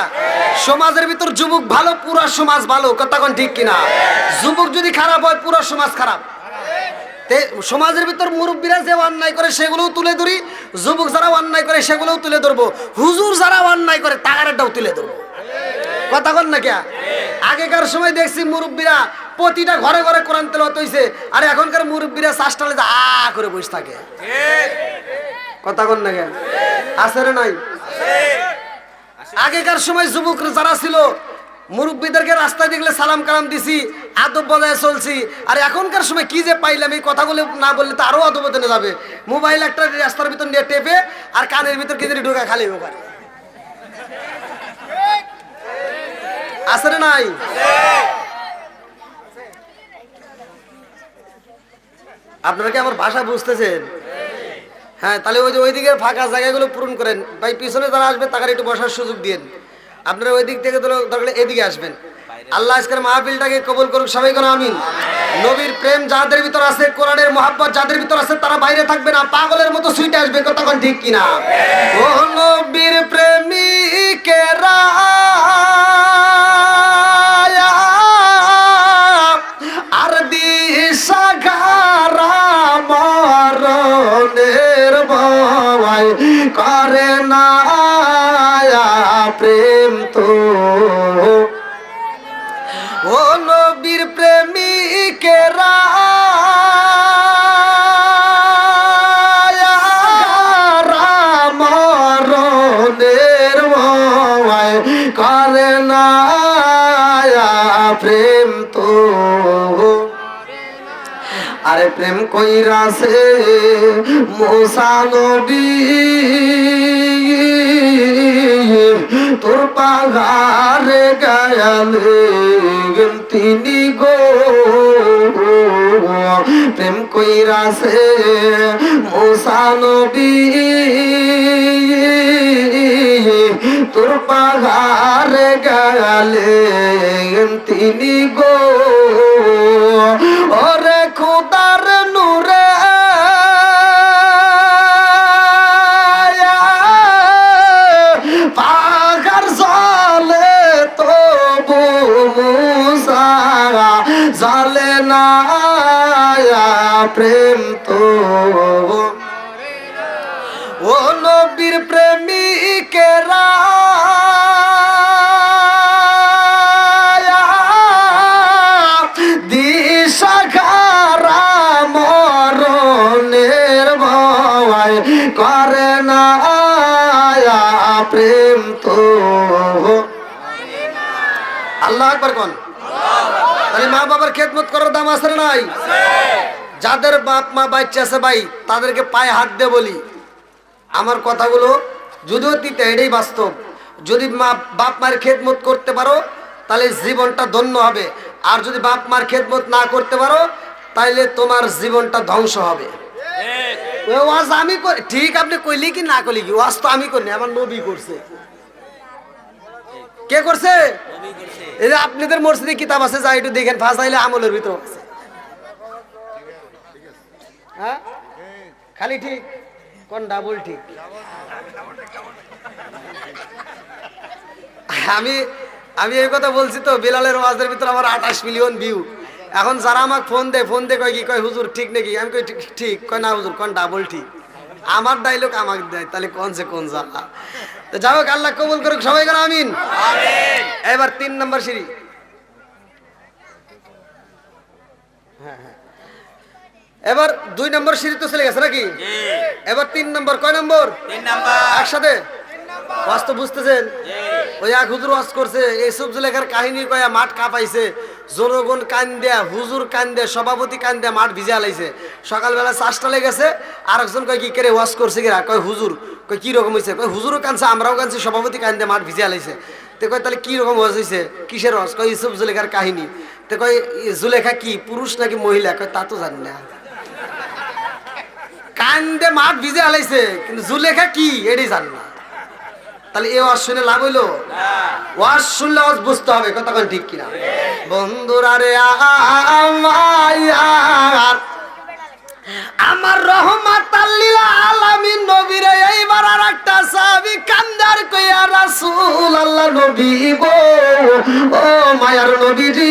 সমাজের ভিতর যুবক ভালো, পুরো সমাজ ভালো, কথা কন ঠিক কিনা? যুবক যদি খারাপ হয়, পুরো সমাজ খারাপ। সমাজের ভিতর মুরব্বীরা যে অন্যায় করে সেগুলোও তুলে ধরি, যুবক যারা অন্যায় করে সেগুলোও তুলে ধরবো, হুজুর যারা অন্যায় করে তাগারটাও তুলে ধরবো, কথা কন না কে? আগেকার সময় দেখছি মুরব্বীরা প্রতিটা ঘরে ঘরে কোরআন তেলাওয়াত হইছে, আর এখনকার মুরব্বীরা চাষটালে আ করে বসে থাকে, কথা কন না কে? আছে না নাই? আগেকার সময় যুবক যারা ছিল, মুরব্বীদেরকে রাস্তায় দেখলে সালাম কালাম দিছি, আদব বজায় চলছি। আর এখনকার সময় কি যে পাইলাম, এই কথাগুলো না বললে তো আরো আদব বদলে যাবে। মোবাইল একটা রাস্তার ভিতর নিয়ে টেপে আর কানের ভিতর কেঁদে ঢোকা খালি ওখানে, আছে না নাই? আপনারা কি আমার ভাষা বুঝতেছেন? হ্যাঁ, তাহলে ওই যে ওই দিকের ফাঁকা জায়গাগুলো পূরণ করেন ভাই। পিছনে যারা আসবে তাকে একটু বসার সুযোগ দিন। আপনারা ওই দিক থেকে দরকার এদিকে আসবেন। আল্লাহ আজকের মাহফিলটাকে কবুল করুক, সবাই কোন আমিন। নবীর প্রেম যাদের ভিতর আছে, কোরআনের মহব্বত যাদের ভিতর আছে, তারা বাইরে থাকবে না, পাগলের মতো সুইটে আসবে, কথা কোন ঠিক কিনা? ও নবীর প্রেমিকেরা আর দিশাগারা মরণের ভয় করে না প্রেম তো। ও নবীর প্রেমিকেরা মরণের ভয় করে না প্রেম তো। আরে প্রেম কইরাছে মুসা নবী তোর পাহাড়ে গায়ালে তিনি গো। প্রেম কইরাছে মুসা নবী তোর পাহাড়ে গায়ালে তিনি গো। ওরে খোদার নূরে পাহাড় জলে তবু মুসা জলে না প্রেম তো। ও নবীর প্রেমিকেরা করে না প্রেম তো আল্লাহ আকবার কোন। তাহলে মা বাবার খেদমত করার দাম আছে না নাই? যাদের বাপ মা বাচ্চা আছে ভাই, তাদেরকে পায়ে হাত দিয়ে বলি, আমার কথাগুলো যদিও তিতে, এটাই বাস্তব। যদি বাপ মায়ের খেদমত করতে পারো তাহলে জীবনটা ধন্য হবে, আর যদি বাপ মার খেদমত না করতে পারো তাহলে তোমার জীবনটা ধ্বংস হবে। ওই ওয়াজ আমি করি, ঠিক আপনি কইলি কি না কইলি কি, ওয়াজ তো আমি করিনি, আমার নবী করছে। কে করছে? এই যে আপনাদের মসজিদে কিতাব আছে, যা একটু দেখেন, ফাজাইলে আমলের ভিতর আছে। হ্যাঁ খালি ঠিক কোন ডাবল ঠিক? আমি আমি এই কথা বলছি তো, বিলালের ওয়াজের ভিতর আমার 28 মিলিয়ন ভিউ। এখন যারা আমাকে ফোন দেয় কয় কি, কয় হুজুর ঠিক নাকি? আমি কই ঠিক, কয় না হুজুর কোন ডাবল ঠিক। আমার ডাইলগ আমাকে দেয়, তাহলে কোন সে কোন জায়গা। তো যাই হোক, আল্লাহ কবুল করুক, সবাই করে আমিন। এবার 3 নম্বর সিঁড়ি। এবার 2 নম্বর সিঁড়ি তো চলে গেছে নাকি? এবার 3 নম্বর। কয় নম্বর? 3 নাম্বার। একসাথে ওয়াজ তো বুঝতেছেন? ওই এক হুজুর ওয়াজ করছে, এইসব জুলেখার কাহিনী কয়া মাঠ কাঁপাইছে, জনগণ কান দেয়া, হুজুর কান দেয়া, সভাপতি কান দেয়া, মাঠ ভিজে আলাইছে। সকালবেলা 4টা লেগেছে, আর একজন কয় কি করে ওয়াজ করছে কিরা? কয় হুজুর। কয় কি রকম হয়েছে? কয় হুজুরও কানছে, আমরাও কানছি, সভাপতি কান দেয়া, মাঠ ভিজে আলাইছে। তো কয় তাহলে কি রকম ওয়াজ হয়েছে? কিসের ওয়াজ? কয় ইসুফ জুলেখার কাহিনী। তো কয় জুলেখা কি পুরুষ নাকি মহিলা? কয় তা তো জানি না। কান্দে মাঠ ভিজে আলাইছে, কিন্তু জুলেখা কি এটাই জান না। তাহলে এই ওয়াজ শুনে লাভ হইলো? ওয়াজ শুনলে ওয়াজ বুঝতে হবে, কথা কোন ঠিক কিনা? বন্ধুরা রে আমার রহমাতাল লিল আলামিন নবীরে এইবার আরেকটা সাহাবী কান্দার কইয়া রাসূলুল্লাহ নবী গো, ও মায়ার নবীজি,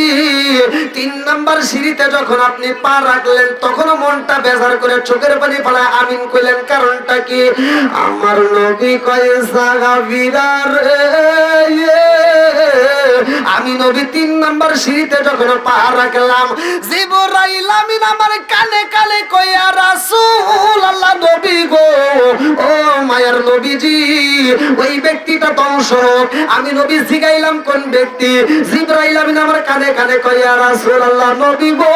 3 নাম্বার সিঁড়িতে যখন আপনি পা রাখলেন তখন মনটা বেজার করে চোখের পানি ফেলায় আমিন কইলেন, কারণটা কি? আমার নবী কয় সাহাবীরা রে, আমি নবী 3 নাম্বার সিঁড়িতে যখন পা রাখলাম, জিবরাইল আমিন আমার কানে কানে কইয়া রাসূলুল্লাহ নবী গো, ও মায়ার নবীজি, ওই ব্যক্তিটা ধ্বংস হোক। আমি নবী জিগাইলাম কোন ব্যক্তি? জিবরাইল আমিন আমার কানে কানে কইয়া রাসূলুল্লাহ নবী গো,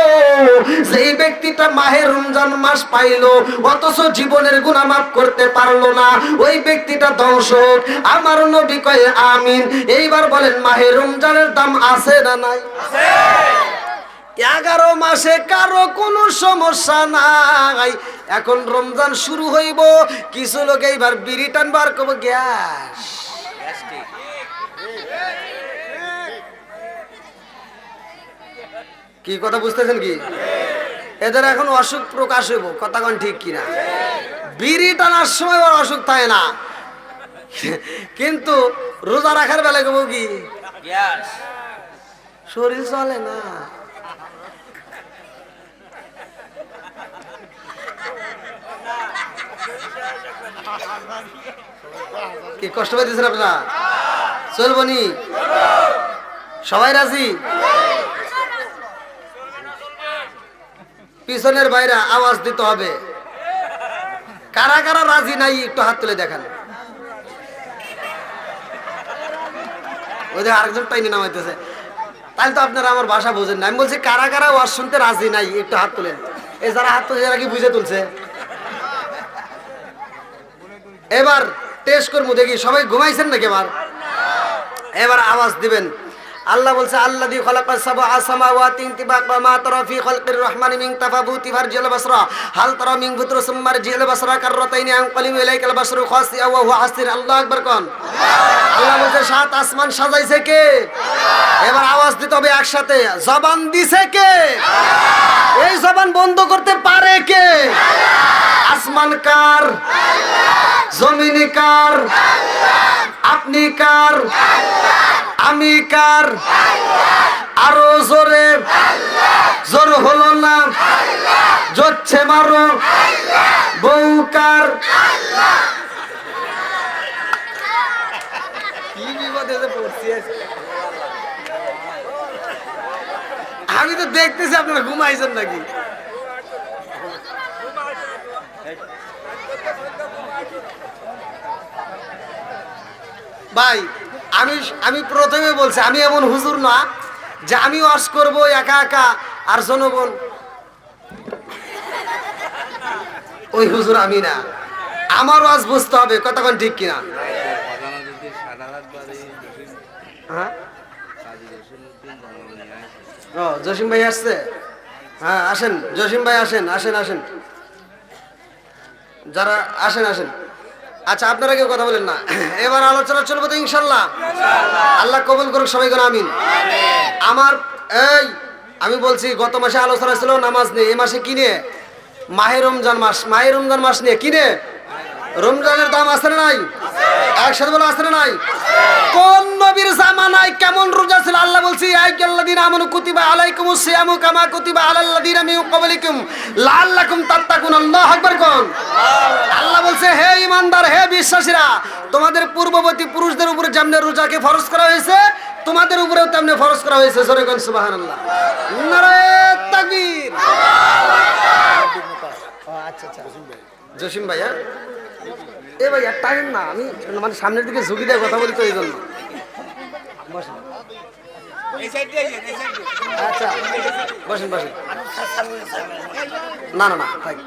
সেই ব্যক্তিটা মাহে রমজান মাস পাইলো অথচ জীবনের গুনাহ মাফ করতে পারলো না, ওই ব্যক্তিটা ধ্বংস হোক। আমার নবী কয় আমিন। এইবার বলেন মাহে রমজানের দাম আছে না নাই? 11 মাসে কারো কোনো সমস্যা নাই। এখন রমজান শুরু হইব, কিছু লোক এইবার বিড়ি টানবার কব গ্যাস। কি কথা বুঝতেছেন কি? এদের এখন অসুখ প্রকাশ হইব, কথা কোন ঠিক কিনা? বিড়ি টানার সময় ওর অসুখ থাকে না, কিন্তু রোজা রাখার বেলায় কব কি গ্যাস। শরীর চলে না। কি কষ্ট পাইতেছেন আপনারা? চলবো নি? সবাই রাজি? পিছনের বাইরে আওয়াজ দিতে হবে। কারা কারা রাজি নাই একটু হাত তুলে দেখান। ওই যে আরেকজন টাইনে নামাইতেছে, তাহলে তো আপনারা আমার ভাষা বোঝেন না। আমি বলছি কারা কারা ওয়াজ শুনতে রাজি নাই একটু হাত তুলেন। এই যারা হাত তুলছে এরা কি বুঝে তুলছে? এবার টেস্ট করবো, দেখি সবাই ঘুমাইছেন নাকি? এবার আওয়াজ দিবেন। আল্লাহ বলছে আল্লাযী খালাকাস সাবআ সামাওয়াতি তিবাকা মা তারা ফি খালকির রহমানি মিন তাফাবুতি ফারজিল বাসরা হাল তারা মিন ফুতর সুম্মার জিল বাসরা কাররাতাইনি আনকালিম ইলাইকাল বাসরু খাসিয়া ওয়া হুয়া হাসির। আল্লাহু আকবার কোন। আল্লাহ বলছে 7 আসমান সাজাইছে কে? এবার আওয়াজ দিতে হবে একসাথে। জবান দিছে কে? এই জবান বন্ধ করতে পারে কে? আসমান কার? জমিন কার? আপনি কার? আমি কার? আরো জোরে। জোর হলো না, জোরছে মারো। বউ কার? কি বিপদে পড়ছি। আমি তো দেখতেছি আপনারা ঘুমাইছেন নাকি? ভাই আমি আমি প্রথমে বলছি আমি এমন হুজুর না যে আমি ওয়াজ করব একা একা আর জনগণ ওই হুজুর আমি না, আমার ওয়াজ বুঝতে হবে কতক্ষণ ঠিক কিনা। হ্যাঁ ও জসিম ভাই আসছে, হ্যাঁ আসেন জসিম ভাই আসেন আসেন আসেন, যারা আসেন আসেন। আচ্ছা আপনারা কেউ কথা বলেন না, এবার আলোচনা চলবে তো ইনশাল্লাহ। আল্লাহ কবুল করুক সবাই কোন আমিন। আমার এই আমি বলছি গত মাসে আলোচনা ছিল নামাজ নিয়ে, এই মাসে কি নিয়ে? মাহে রমজান মাস, মাহে রমজান মাস নিয়ে কি নিয়ে? রমজানের দাম আছে না নাই? একসাথে বলে আছে না নাই? কোন নবীর জামানায় কেমন রোজা ছিল? আল্লাহ বলছি আইয়াল্লাযীনা আমানু কুতিবা আলাইকুমুস সিয়ামু কামা কুতিবা আলাল্লাযীনা মিন ক্বাবলিকুম লাআল্লাকুম তাত্তাকুন। আল্লাহু আকবার কোন। আল্লাহ বলছে হে ঈমানদার, হে বিশ্বাসীরা, তোমাদের পূর্ববর্তী পুরুষদের উপরে যেমন রোজাকে ফরজ করা হয়েছে তোমাদের উপরেও তেমনি ফরজ করা হয়েছে। জোরে কোন সুবহানাল্লাহ। নারায়ে তাকবীর। আচ্ছা আচ্ছা জসিম ভাই, হ্যাঁ এ ভাই আর টাইম না, আমি মানে সামনের দিকে ঝুঁকি দিয়ে কথা বলি তো এই জন্য। বসেন আচ্ছা বসেন বসেন, না না না থাক।